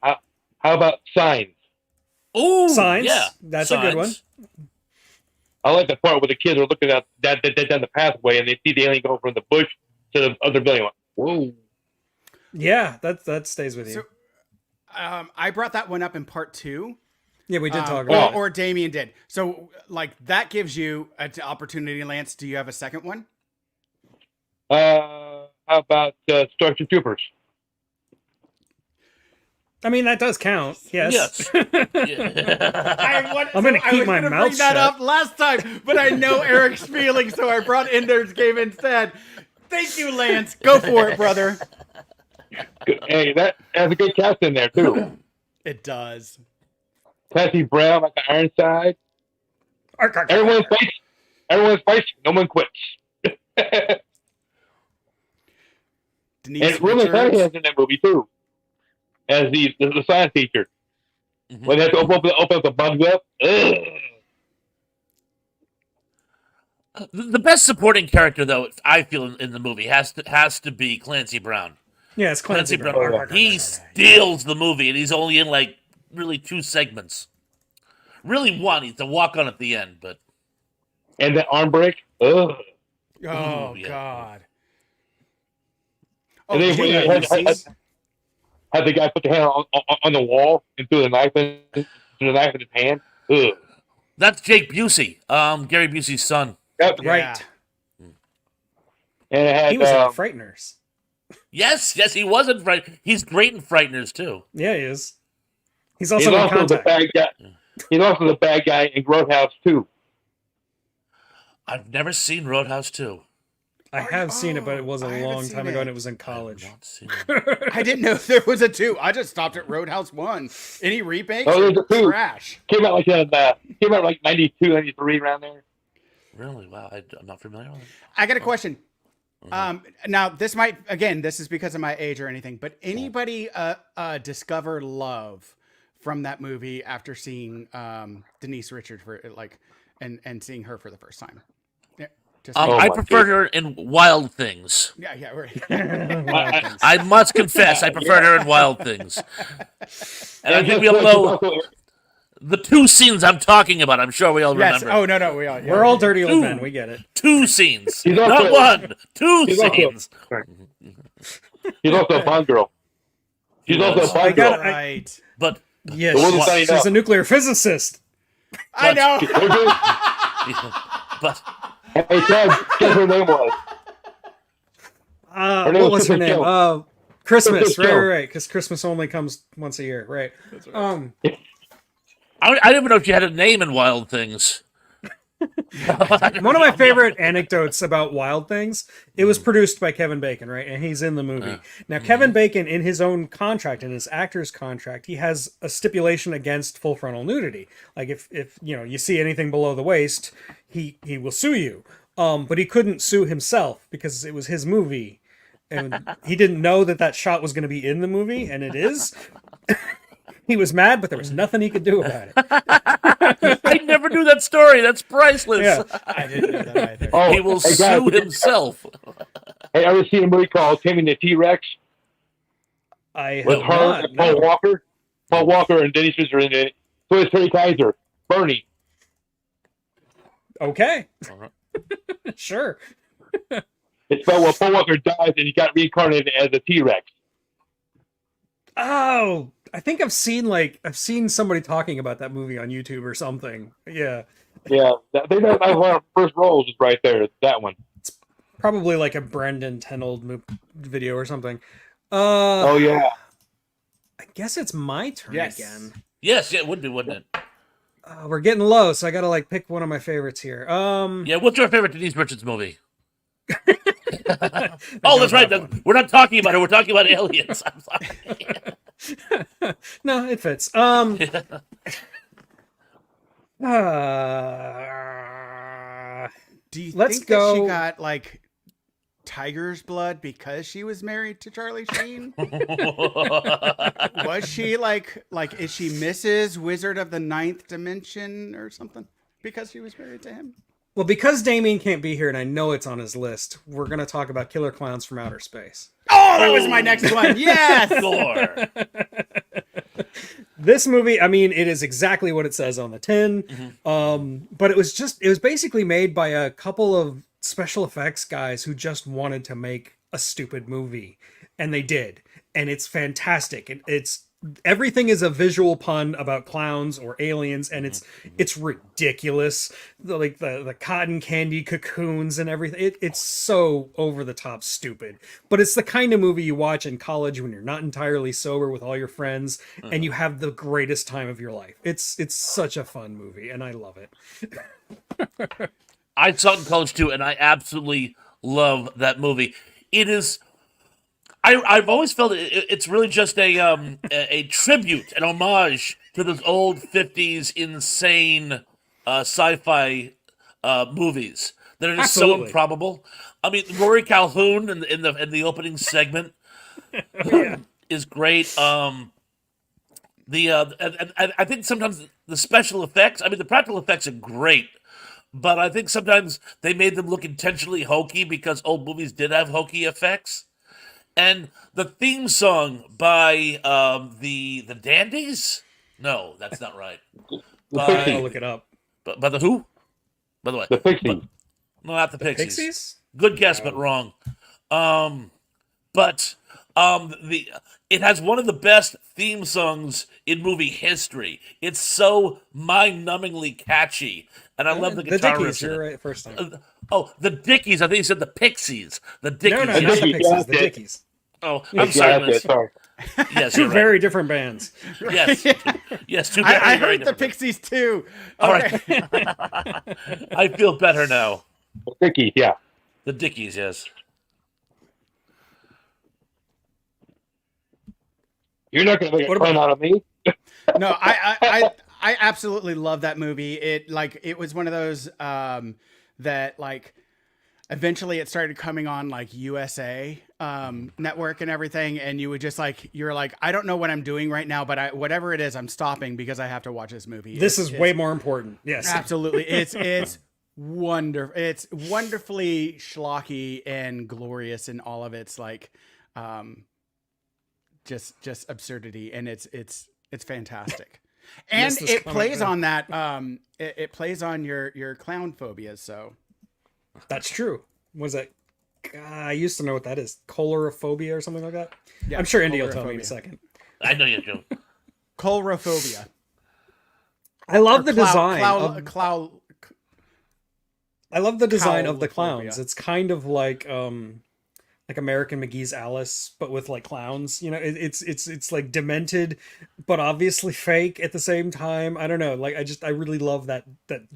A: about Signs?
C: Oh,
B: Signs.
C: Yeah,
B: that's
C: Signs.
B: a good one.
A: I like the part where the kids are looking at that down the pathway and they see the alien go from the bush to the other building. Like, whoa.
B: Yeah, that stays with you.
D: So, I brought that one up in part 2.
B: Yeah, we did talk about it.
D: Or Damien did. So, that gives you an opportunity, Lance. Do you have a second one?
A: How about Starship Troopers?
B: I mean, that does count. Yes.
C: Yeah.
B: I'm going to keep my mouth
D: bring that
B: shut.
D: up last time, but I know Eric's feelings, so I brought Ender's Game instead. Thank you, Lance. Go for it, brother.
A: Hey, that has a good cast in there, too.
D: It does.
A: Clancy Brown, like the Ironside. Everyone fights. No one quits.
D: Denise
A: and William Cunningham in that movie, too. As the science teacher.
C: Mm-hmm.
A: When they have to open up the bugs up.
C: The best supporting character, though, I feel in the movie has to be Clancy Brown.
B: Yeah, it's Clancy Brown.
C: He steals the movie, and he's only in really 2 segments. Really one. He's the walk on at the end, but
A: and the arm break. Ugh.
D: Oh,
C: yeah.
D: God.
A: And then when had the guy put the hand on the wall and threw the knife in his hand. Ugh.
C: That's Jake Busey, Gary Busey's son.
A: Yep.
B: Right.
D: Yeah.
A: And it had,
B: He was in Frighteners.
C: Yes, he was in He's great in Frighteners, too.
B: Yeah, he is. He's also in Contact.
A: the bad guy. He's also the bad guy in Roadhouse 2.
C: I've never seen Roadhouse 2.
B: I have seen it, but it was a
D: I haven't
B: long
D: seen
B: time ago,
D: it.
B: and it was in college.
D: I didn't know there was a 2. I just stopped at Roadhouse 1. Any remakes?
A: Oh, there's a 2.
D: Trash.
A: Came out like 92, 93 around there.
C: Really? Wow, I'm not familiar with it.
D: I got a question. Now this is because of my age or anything, but anybody discover love from that movie after seeing Denise Richards for and seeing her for the first time. Yeah, just
C: I preferred her in Wild Things.
D: yeah, we're
C: I must confess, I preferred her in Wild Things. And I think we all know the 2 scenes I'm talking about. I'm sure we all
D: yes.
C: remember.
D: Oh no,
B: We're all dirty old men. We get it.
C: 2 scenes,
A: He's
C: not
A: also-
C: 1. 2
A: he's also-
C: scenes.
A: She's also a Bond girl. She's also a
C: Yes.
A: Bond girl.
D: right.
C: But
B: Yeah,
A: The woman
B: she's,
A: signing
B: she's
A: up.
B: a nuclear physicist.
D: I know.
C: but
A: Hey, guess her name was. Her name
B: What
A: was
B: was her
A: Sister
B: name?
A: Joe.
B: Christmas.
A: Sister
B: Right,
A: Joe.
B: right. Because Christmas only comes once a year. Right.
C: I didn't even know if you had a name in Wild Things.
B: One of my favorite anecdotes about Wild Things, it was produced by Kevin Bacon, right? And he's in the movie. Now, Kevin Bacon, in his own contract, in his actor's contract, he has a stipulation against full frontal nudity. Like if you see anything below the waist, he will sue you. But he couldn't sue himself because it was his movie. And he didn't know that shot was going to be in the movie, and it is. He was mad, but there was nothing he could do about it.
C: I never knew that story. That's priceless.
B: Yeah.
D: I didn't know that either.
A: Oh,
C: He will
A: hey,
C: sue
A: guys,
C: himself.
A: Hey, ever seen a movie called Taming the T-Rex
B: I
A: with
B: have
A: her
B: not.
A: and Paul
B: No.
A: Walker? Paul Walker and Dennis Fisher in it. So is Terry Kaiser, Bernie.
B: Okay.
C: Alright.
B: Sure.
A: It's about when Paul Walker dies and he got reincarnated as a T-Rex.
B: Oh, I think I've seen somebody talking about that movie on YouTube or something. Yeah.
A: Yeah, I think that was one of the first roles was right there. That one.
B: Probably like a Brendan Tenold video or something.
A: Oh yeah.
B: I guess it's my turn
D: Yes.
B: again.
C: Yes, yeah, it would be, wouldn't it?
B: We're getting low, so I gotta pick one of my favorites here.
C: Yeah, what's your favorite Denise Richards movie?
B: I
C: Oh, that's
B: don't
C: right.
B: have one.
C: We're not talking about it. We're talking about aliens. I'm sorry.
B: No, it fits.
D: Do you
B: Let's
D: think that
B: go-
D: she got like tiger's blood because she was married to Charlie Sheen? Was she like is she Mrs. Wizard of the Ninth Dimension or something because she was married to him?
B: Well, because Damien can't be here and I know it's on his list, we're gonna talk about Killer Clowns from Outer Space.
D: Oh, that was my next one. Yes.
C: Sure.
B: This movie, I mean, it is exactly what it says on the tin. But it was basically made by a couple of special effects guys who just wanted to make a stupid movie, and they did, and it's fantastic. It's everything is a visual pun about clowns or aliens, and it's ridiculous. The cotton candy cocoons and everything. It's so over the top stupid, but it's the kind of movie you watch in college when you're not entirely sober with all your friends, and you have the greatest time of your life. It's such a fun movie, and I love it.
C: I saw it in college too, and I absolutely love that movie. It is. I've always felt it's really just a tribute, an homage to those old '50s insane sci-fi movies that are just so
B: Absolutely.
C: improbable. I mean, Rory Calhoun in the opening segment is great. I think sometimes the special effects. I mean, the practical effects are great. But I think sometimes they made them look intentionally hokey because old movies did have hokey effects. And the theme song by the Dandies? No, that's not right.
B: I'll
C: By,
B: look it up.
C: by the who? By the way.
A: The Pixies.
C: No, not the Pixies.
B: Pixies?
C: Good guess, but wrong. It has one of the best theme songs in movie history. It's so mind-numbingly catchy, and I love the guitar
B: Dickies.
C: riffs in
B: You're
C: it.
B: right first time.
C: The Dickies. I think you said the Pixies. The Dickies.
B: No,
C: yes.
B: not the
A: Dickies,
B: Pixies.
A: yeah,
B: The
A: yeah.
B: Dickies.
C: Oh,
A: Yeah,
C: I'm sorry.
A: that's it,
C: Liz.
A: sorry.
C: Yes,
B: Two
C: you're right.
B: very different bands.
C: Yes, yes. Two very,
D: I
C: very
D: heard the
C: different.
D: Pixies too.
C: All
D: Okay.
C: right. I feel better now.
A: The Pixies, yeah.
C: The Dickies, yes.
A: You're not gonna make a
B: What
A: fun out of me.
D: No, I absolutely love that movie. It was one of those that eventually it started coming on like USA network and everything, and you would just like, you're like, I don't know what I'm doing right now, but whatever it is, I'm stopping because I have to watch this movie.
B: This is way more important. Yes,
D: absolutely. It's wonderful. It's wonderfully schlocky and glorious in all of its like, just absurdity, and it's fantastic. And
B: Yes,
D: it plays on that. It plays on your clown phobias. So
B: that's true. Was it? I used to know what that is. Colorophobia or something like that.
D: yeah,
B: I'm sure Indy will tell me in a second.
C: I know you do.
D: Colorophobia.
B: I love the
D: design.
B: design. I love the design of the
D: Cowlophobia.
B: clowns. It's kind of like American McGee's Alice, but with like clowns. You know, it's like demented, but obviously fake at the same time. I don't know. Like I really love that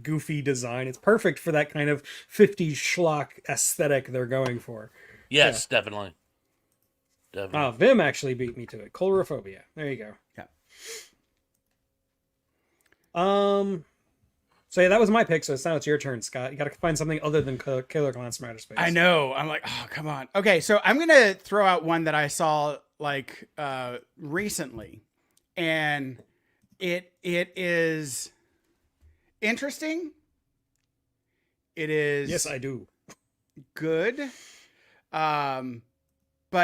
B: goofy design. It's perfect for that kind of 50s schlock aesthetic they're going for.
C: Yes, definitely.
B: Vim actually beat me to it. Colorophobia. There you go.
D: Yeah.
B: So yeah, that was my pick. So now it's your turn, Scott. You got to find something other than Killer Clowns from Outer Space.
D: I know. I'm like, oh, come on. Okay, so I'm gonna throw out one that I saw like recently, and it is interesting. It is
B: Yes, I do.
D: good, but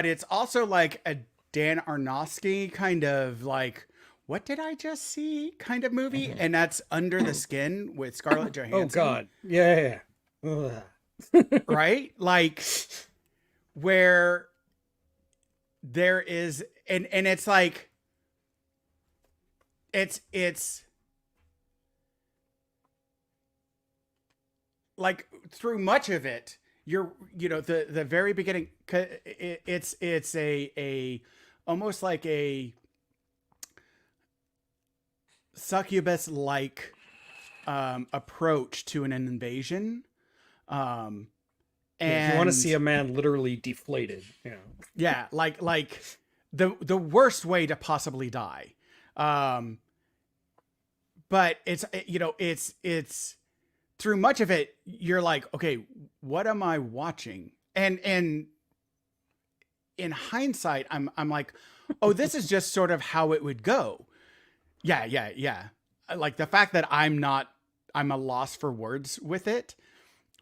D: it's also like a Dan Aronofsky kind of like, what did I just see kind of movie, and that's Under the Skin with Scarlett Johansson.
B: Oh God, yeah. Ugh.
D: Right? Like where there is, and it's like, it's like through much of it, the very beginning, it's a almost like a succubus like approach to an invasion. And
B: if you want to see a man literally deflated, you know.
D: Yeah, like the worst way to possibly die. But it's through much of it, you're like, okay, what am I watching? And in hindsight, I'm like, oh, this is just sort of how it would go. Yeah. Like the fact that I'm a loss for words with it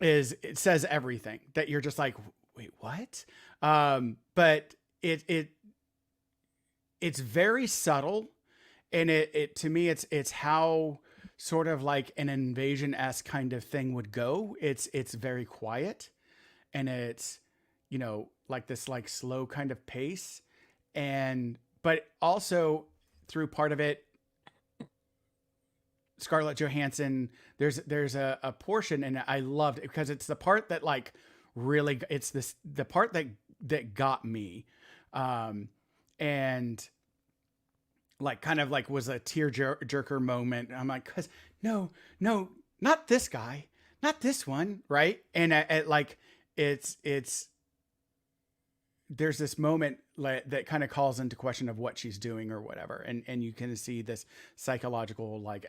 D: it says everything, that you're just like, wait, what? But it's very subtle, and it to me, it's how sort of like an invasion-esque kind of thing would go. It's very quiet, and it's, like this like slow kind of pace, but also through part of it, Scarlett Johansson, there's a portion, and I loved it because it's the part that like really, it's the part that got me, and like kind of like was a tear jerker moment. I'm like, cause no, not this guy, not this one, right? And like it's there's this moment that kind of calls into question of what she's doing or whatever, and you can see this psychological like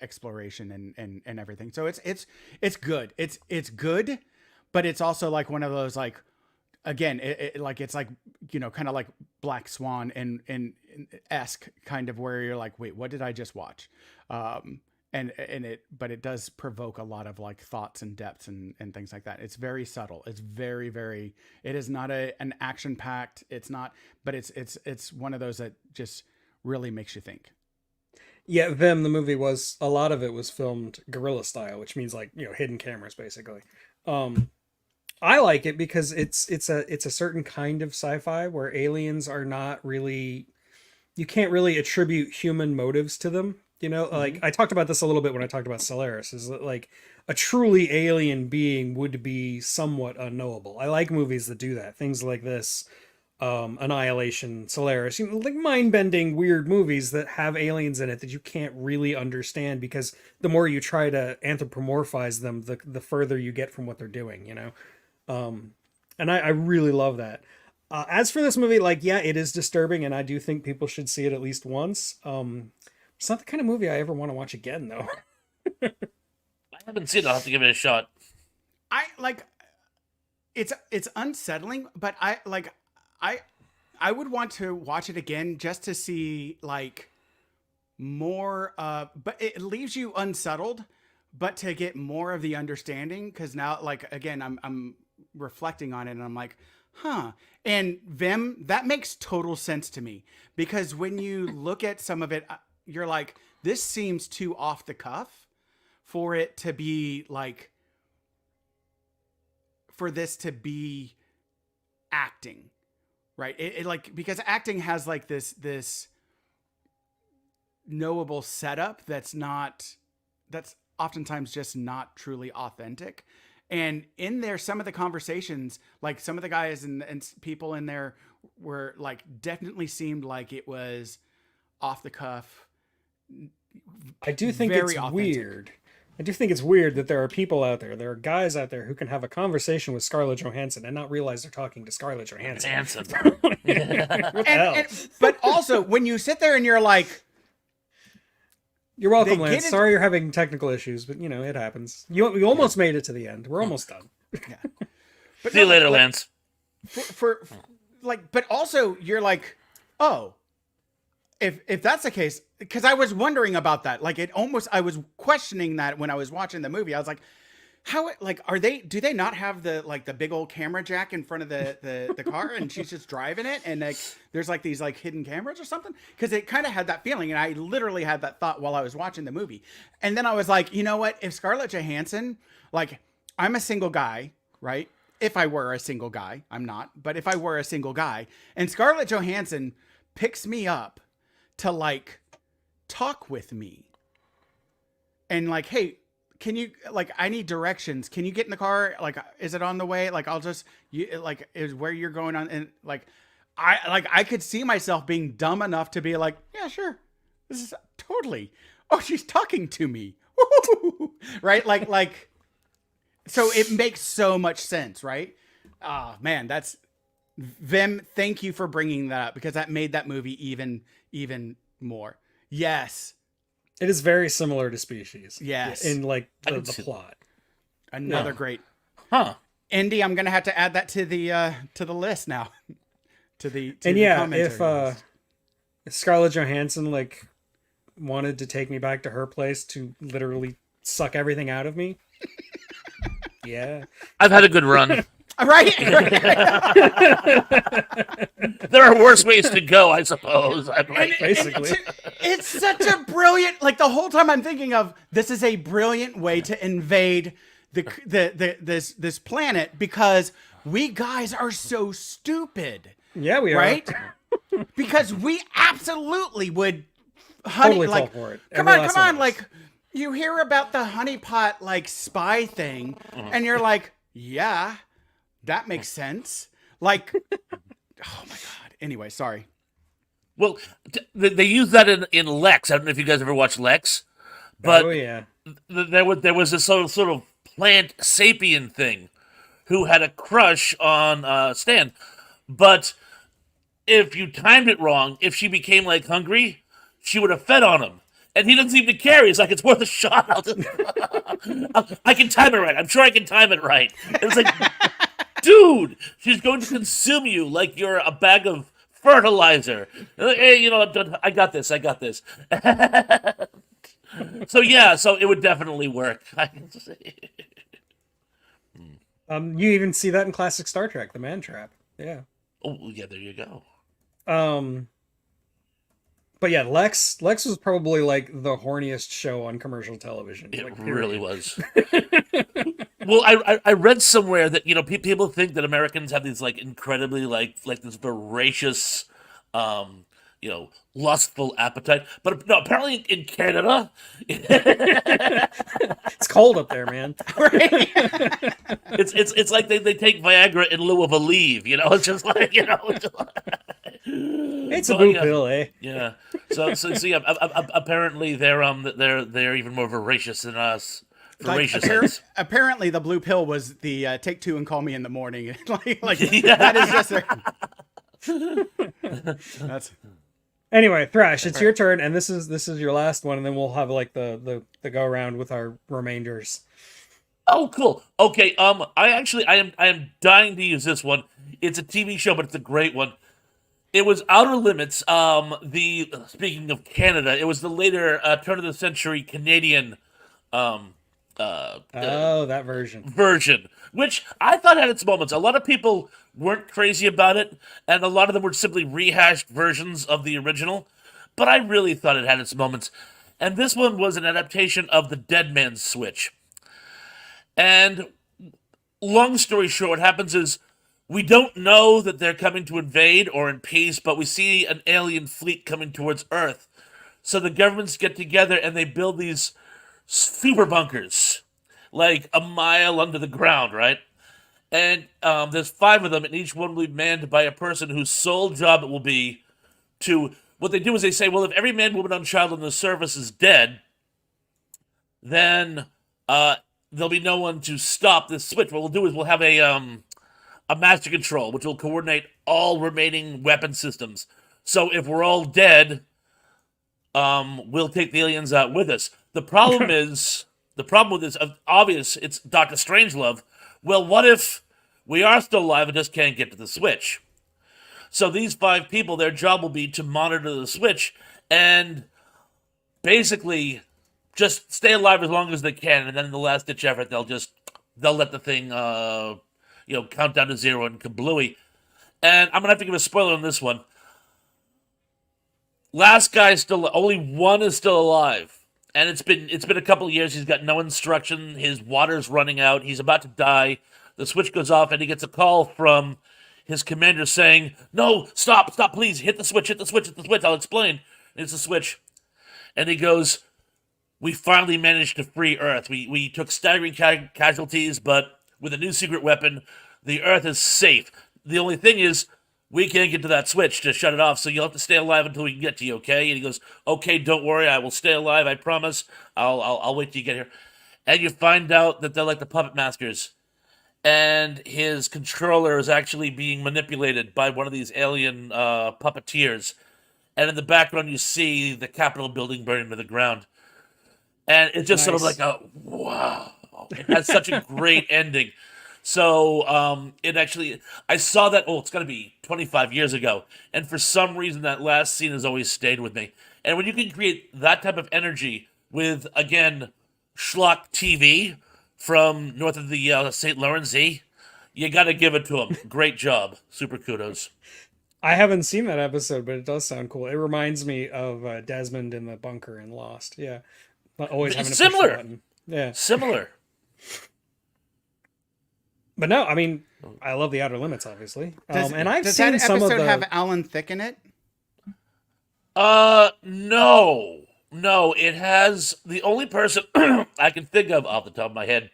D: exploration and everything. So it's good. It's good, but it's also like one of those like, again, it's like, kind of like Black Swan and esque kind of, where you're like, wait, what did I just watch? But it does provoke a lot of like thoughts and depths and things like that. It's very subtle. It's very, very, it is not an action packed. It's not, but it's one of those that just really makes you think.
B: Yeah, Vim, the movie was, a lot of it was filmed guerrilla style, which means like, hidden cameras basically. I like it because it's a certain kind of sci-fi where aliens are not really, you can't really attribute human motives to them. Like I talked about this a little bit when I talked about Solaris, is that like a truly alien being would be somewhat unknowable. I like movies that do that. Things like this, Annihilation, Solaris, like mind-bending weird movies that have aliens in it that you can't really understand, because the more you try to anthropomorphize them, the further you get from what they're doing, and I really love that. As for this movie, like, yeah, it is disturbing, and I do think people should see it at least once. It's not the kind of movie I ever want to watch again, though.
C: I haven't seen it. I'll have to give it a shot.
D: it's unsettling, but I would want to watch it again just to see like more but it leaves you unsettled, but to get more of the understanding, because now like again I'm reflecting on it and I'm like, and Vim, that makes total sense to me, because when you look at some of it, you're like, this seems too off the cuff for it to be like, for this to be acting, right? It like, because acting has like this knowable setup that's oftentimes just not truly authentic. And in there, some of the conversations, like some of the guys and people in there were like, definitely seemed like it was off the cuff.
B: I do think it's authentic. Weird. I do think it's weird that there are people out there, there are guys out there who can have a conversation with Scarlett Johansson and not realize they're talking to Scarlett Johansson. What the hell?
D: But also, when you sit there and you're like,
B: you're welcome, Lance. Sorry you're having technical issues, but you know, it happens. We almost made it to the end. We're almost done.
D: Yeah. But
C: see you later, Lance.
D: For like, but also you're like, oh, if that's the case, because I was wondering about that. Like I was questioning that when I was watching the movie. I was like, how, like, do they not have the big old camera jack in front of the car, and she's just driving it, and like there's like these like hidden cameras or something? Because it kind of had that feeling, and I literally had that thought while I was watching the movie. And then I was like, you know what, if Scarlett Johansson, like, I'm a single guy, right? If I were a single guy, I'm not, but if I were a single guy, and Scarlett Johansson picks me up to like talk with me and like, hey, can you, like, I need directions. Can you get in the car? Like, is it on the way? Like, is where you're going on. And like, I could see myself being dumb enough to be like, yeah, sure. This is totally, oh, she's talking to me. Right. Like, so it makes so much sense. Right. Oh man, that's Vim. Thank you for bringing that up, because that made that movie even more. Yes.
B: It is very similar to Species.
D: Yes.
B: In like the plot.
D: Another great.
C: Indy,
D: I'm gonna have to add that to the list now. to the
B: if Scarlett Johansson like wanted to take me back to her place to literally suck everything out of me. Yeah.
C: I've had a good run.
D: Right?
C: There are worse ways to go, I suppose.
B: Basically.
D: It's such a brilliant, like, the whole time I'm thinking of, this is a brilliant way to invade this planet, because we guys are so stupid.
B: Yeah, we are.
D: Right? Because we absolutely would
B: totally fall for it.
D: Come on, like, you hear about the honeypot like spy thing, and you're like, yeah, that makes sense. Like, oh my god. Anyway, sorry.
C: Well, they use that in Lex. I don't know if you guys ever watched Lex, but there was this sort of plant sapien thing who had a crush on Stan, but if you timed it wrong, if she became like hungry, she would have fed on him. And he doesn't seem to care. He's like, it's worth a shot. I can time it right. I'm sure I can time it right. And it's like, dude, she's going to consume you like you're a bag of fertilizer. Hey, you know, I got this. So yeah, so it would definitely work. I can say.
B: You even see that in classic Star Trek, the Man Trap. Yeah.
C: Oh yeah, there you go.
B: But yeah, Lex was probably like the horniest show on commercial television.
C: It
B: like,
C: really was. Well, I read somewhere that, you know, people think that Americans have these like incredibly like this voracious, you know, lustful appetite, but no, apparently in Canada,
B: it's cold up there, man.
D: Right?
C: It's like they take Viagra in lieu of a leave. You know, it's just like, you know.
B: It's a blue pill, eh?
C: Yeah. So yeah. Apparently they're even more voracious than us.
D: Apparently, the blue pill was the take two and call me in the morning. like yeah. That is just that's.
B: Anyway, Thrash, it's your turn, and this is your last one, and then we'll have like the go around with our remainders.
C: Oh, cool. Okay. I am dying to use this one. It's a TV show, but it's a great one. It was Outer Limits. The Speaking of Canada, it was the later turn of the century Canadian um,
B: Oh, that version.
C: version, which I thought had its moments. A lot of people weren't crazy about it, and a lot of them were simply rehashed versions of the original. But I really thought it had its moments. And this one was an adaptation of the Dead Man's Switch. And long story short, what happens is we don't know that they're coming to invade or in peace, but we see an alien fleet coming towards Earth. So the governments get together and they build these super bunkers, like a mile under the ground, right? And there's 5 of them, and each one will be manned by a person whose sole job it will be to. What they do is they say, well, if every man, woman, and child on the surface is dead, then there'll be no one to stop this switch. What we'll do is we'll have a master control, which will coordinate all remaining weapon systems. So if we're all dead, we'll take the aliens out with us. The problem with this, obvious, it's Doctor Strangelove. Well, what if we are still alive and just can't get to the switch? So these 5 people, their job will be to monitor the switch and basically just stay alive as long as they can, and then in the last ditch effort, they'll let the thing count down to 0 and kablooey. And I'm gonna have to give a spoiler on this one. Last guy still, only one is still alive, and it's been a couple of years. He's got no instruction. His water's running out. He's about to die. The switch goes off, and he gets a call from his commander saying, "No, stop, please, hit the switch, hit the switch, hit the switch. I'll explain." And it's the switch, and he goes, "We finally managed to free Earth. We took staggering casualties, but with a new secret weapon, the Earth is safe. The only thing is, we can't get to that switch to shut it off, so you'll have to stay alive until we can get to you, okay?" And he goes, "Okay, don't worry, I will stay alive, I promise. I'll wait till you get here." And you find out that they're like the puppet masters, and his controller is actually being manipulated by one of these alien puppeteers. And in the background, you see the Capitol building burning to the ground. And it's just sort of like a wow. It has such a great ending. So it actually, I saw that. Oh, it's got to be 25 years ago, and for some reason, that last scene has always stayed with me. And when you can create that type of energy with, again, schlock TV from north of the St. Lawrence Sea, you got to give it to him. Great job, super kudos.
B: I haven't seen that episode, but it does sound cool. It reminds me of Desmond in the bunker in Lost. Yeah, always having to push the button. Yeah,
C: Similar.
B: But no, I mean, I love the Outer Limits, obviously, and I've
D: does
B: seen
D: that
B: some of
D: episode
B: the.
D: have Alan Thicke in it?
C: No, it has the only person I can think of off the top of my head.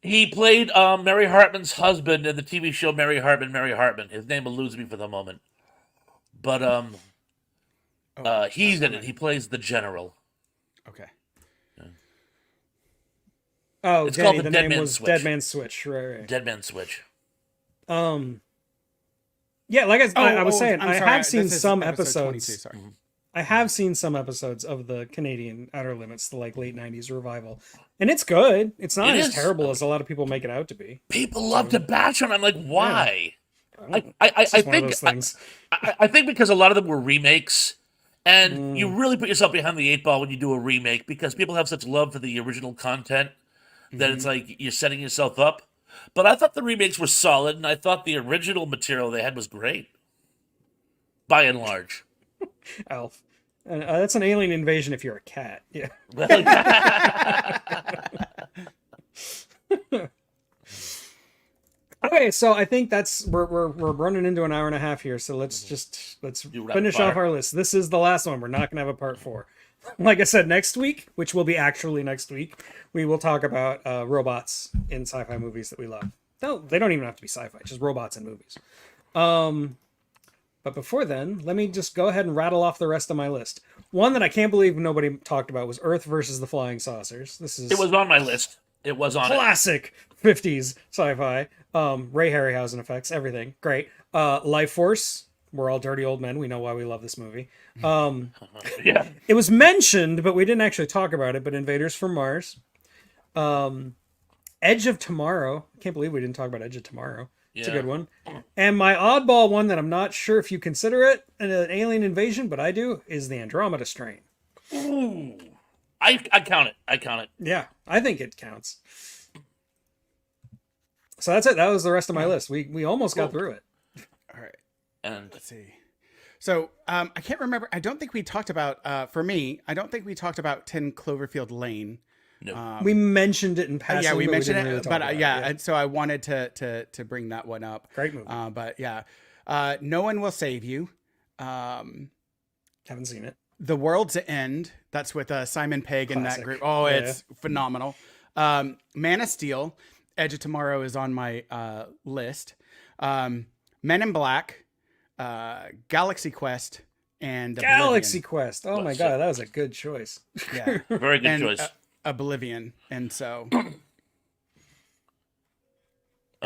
C: He played Mary Hartman's husband in the TV show Mary Hartman. His name eludes me for the moment, but he's in it. He plays the general.
D: Okay.
B: Oh,
C: It's
B: Danny,
C: called the
B: the
C: Dead
B: name
C: Man's
B: was
C: Switch.
B: Dead Man's Switch. Right.
C: Dead Man Switch.
B: Yeah, like I was saying,
D: I'm
B: I
D: sorry,
B: have seen
D: this is
B: some
D: episode 22,
B: episodes.
D: sorry.
B: I have seen some episodes of the Canadian Outer Limits, the like late '90s revival, and it's good. It's not
C: It
B: as
C: is.
B: terrible as a lot of people make it out to be.
C: People love to bash on. I'm like, why?
B: It's
C: I
B: just one of
C: think
B: those things.
C: I think because a lot of them were remakes, and you really put yourself behind the 8 ball when you do a remake because people have such love for the original content that it's like you're setting yourself up. But I thought the remakes were solid, and I thought the original material they had was great, by and large.
B: Elf. And that's an alien invasion if you're a cat. Yeah. Okay, so I think we're running into an hour and a half here. So let's
C: Do rapid
B: finish
C: fire.
B: off our list. This is the last one. We're not gonna have a part 4. Like I said, next week, which will be actually next week, we will talk about robots in sci-fi movies that we love. No, they don't even have to be sci-fi, just robots in movies. But before then, let me just go ahead and rattle off the rest of my list. One that I can't believe nobody talked about was Earth versus the Flying Saucers. This is
C: It was on my list. It was on it.
B: classic 50s sci-fi. Ray Harryhausen effects, everything. Great. Life Force. We're all dirty old men. We know why we love this movie.
C: Yeah.
B: It was mentioned, but we didn't actually talk about it. But Invaders from Mars. Edge of Tomorrow. I can't believe we didn't talk about Edge of Tomorrow. It's a
C: Yeah.
B: good one. And my oddball one that I'm not sure if you consider it an alien invasion, but I do, is the Andromeda Strain.
C: Ooh. I count it. I count it.
B: Yeah, I think it counts. So that's it. That was the rest of my list. We almost got through it.
D: All right.
C: And
D: Let's see. So I can't remember. I don't think we talked about, for me, I don't think we talked about 10 Cloverfield Lane.
C: no.
B: We mentioned it in passing.
D: Yeah, we
B: but
D: mentioned
B: didn't
D: it,
B: really talk
D: but
B: about it.
D: yeah, and so I wanted to bring that one up.
B: Great movie.
D: But yeah, No One Will Save You.
B: Haven't seen it.
D: The World's End. That's with Simon Pegg and that
B: Classic.
D: group. Oh,
B: Yeah.
D: it's phenomenal. Man of Steel. Edge of Tomorrow is on my list. Men in Black. Galaxy Quest. And
B: Galaxy
D: Oblivion.
B: Quest. Oh my
C: Bless
B: god,
C: it.
B: that was a good choice.
D: Yeah.
C: Very good
D: and
C: choice.
D: Oblivion. And so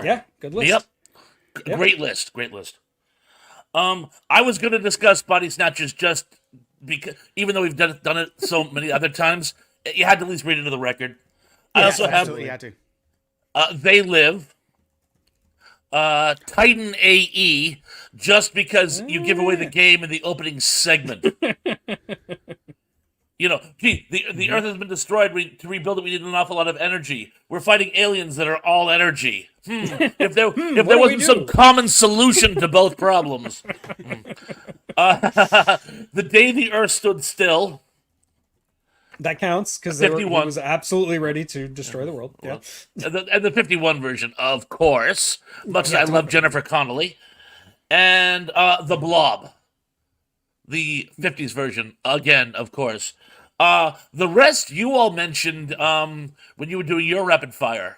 B: Yeah, good list.
C: Yep.
B: Yep.
C: Great list. Great list. I was going to discuss Body Snatchers just because, even though we've done it so many other times, you had to at least read into the record. I also have
D: absolutely had to.
C: They Live, Titan AE, just because you give away the game in the opening segment. You know, gee, the Earth has been destroyed. To rebuild it, we need an awful lot of energy. We're fighting aliens that are all energy. If there wasn't some common solution to both problems. The Day the Earth Stood Still.
B: That counts because
C: 51.
B: he was absolutely ready to destroy the world. Yeah.
C: And the 51 version, of course, much as I love Jennifer Connelly. And The Blob. The 50s version, again, of course. The rest you all mentioned when you were doing your rapid fire.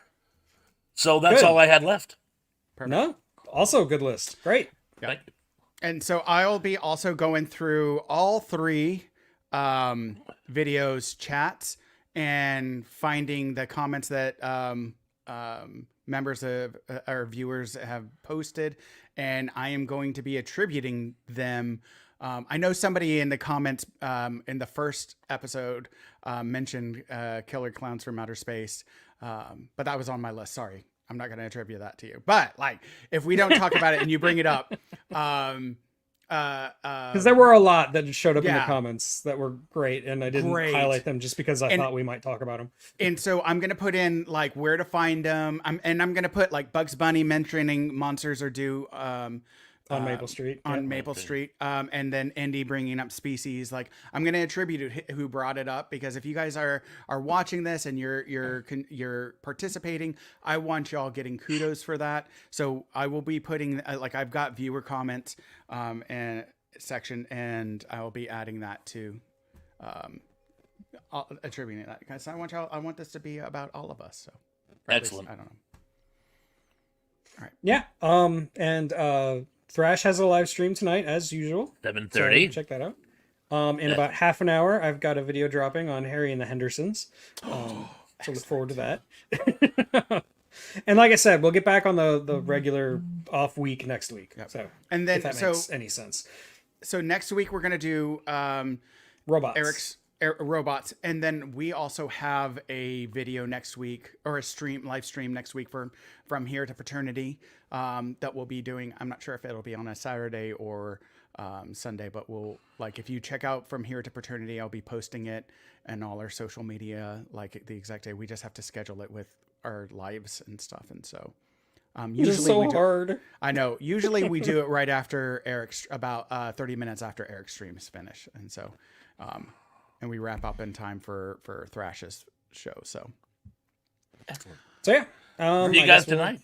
C: So that's
B: Good.
C: all I had left.
B: No, also a good list. Great.
C: Thank you.
D: And so I'll be also going through all three videos, chats, and finding the comments that members of our viewers have posted. And I am going to be attributing them. I know somebody in the comments in the first episode mentioned Killer Clowns from Outer Space, but that was on my list. Sorry, I'm not going to attribute that to you. But like, if we don't talk about it and you bring it up,
B: Because there were a lot that showed up in the
D: yeah.
B: comments that were great, and I didn't
D: Great.
B: highlight them just because I
D: And-
B: thought we might talk about them.
D: And so I'm going to put in like where to find them. I'm going to put like Bugs Bunny mentioning Monsters Are Due
B: On Maple Street.
D: on
B: Yeah.
D: Maple Street. And then Indy bringing up Species. Like I'm going to attribute who brought it up, because if you guys are watching this and you're participating, I want y'all getting kudos for that. So I will be putting like I've got viewer comments and section, and I will be adding that to attributing that, guys. I want this to be about all of us. So or at least,
C: Excellent.
D: I don't know.
B: Yeah. And Thrash has a live stream tonight, as usual.
C: 7:30.
B: So check that out. In about half an hour, I've got a video dropping on Harry and the Hendersons. So look forward to that. And like I said, we'll get back on the regular off week next week.
D: Yep.
B: So
D: And then
B: if that makes any sense.
D: so next week we're gonna do
B: Robots.
D: Eric's robots, and then we also have a video next week, or a live stream next week from Here to Fraternity that we'll be doing. I'm not sure if it'll be on a Saturday or Sunday, but we'll, like, if you check out From Here to Fraternity, I'll be posting it and all our social media like the exact day. We just have to schedule it with our lives and stuff, and so
B: Usually
D: usually
B: so
D: we do,
B: hard.
D: I know. Usually we do it right after Eric's, about 30 minutes after Eric's stream is finished, and so and we wrap up in time for Thrash's show. So
B: So yeah.
C: See you
B: I
C: guys
B: guess we'll-
C: tonight.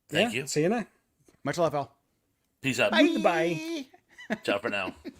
C: Thank
B: yeah,
C: you.
B: See you tonight.
D: much love, Al.
C: Peace out.
B: Bye.
C: Ciao for now.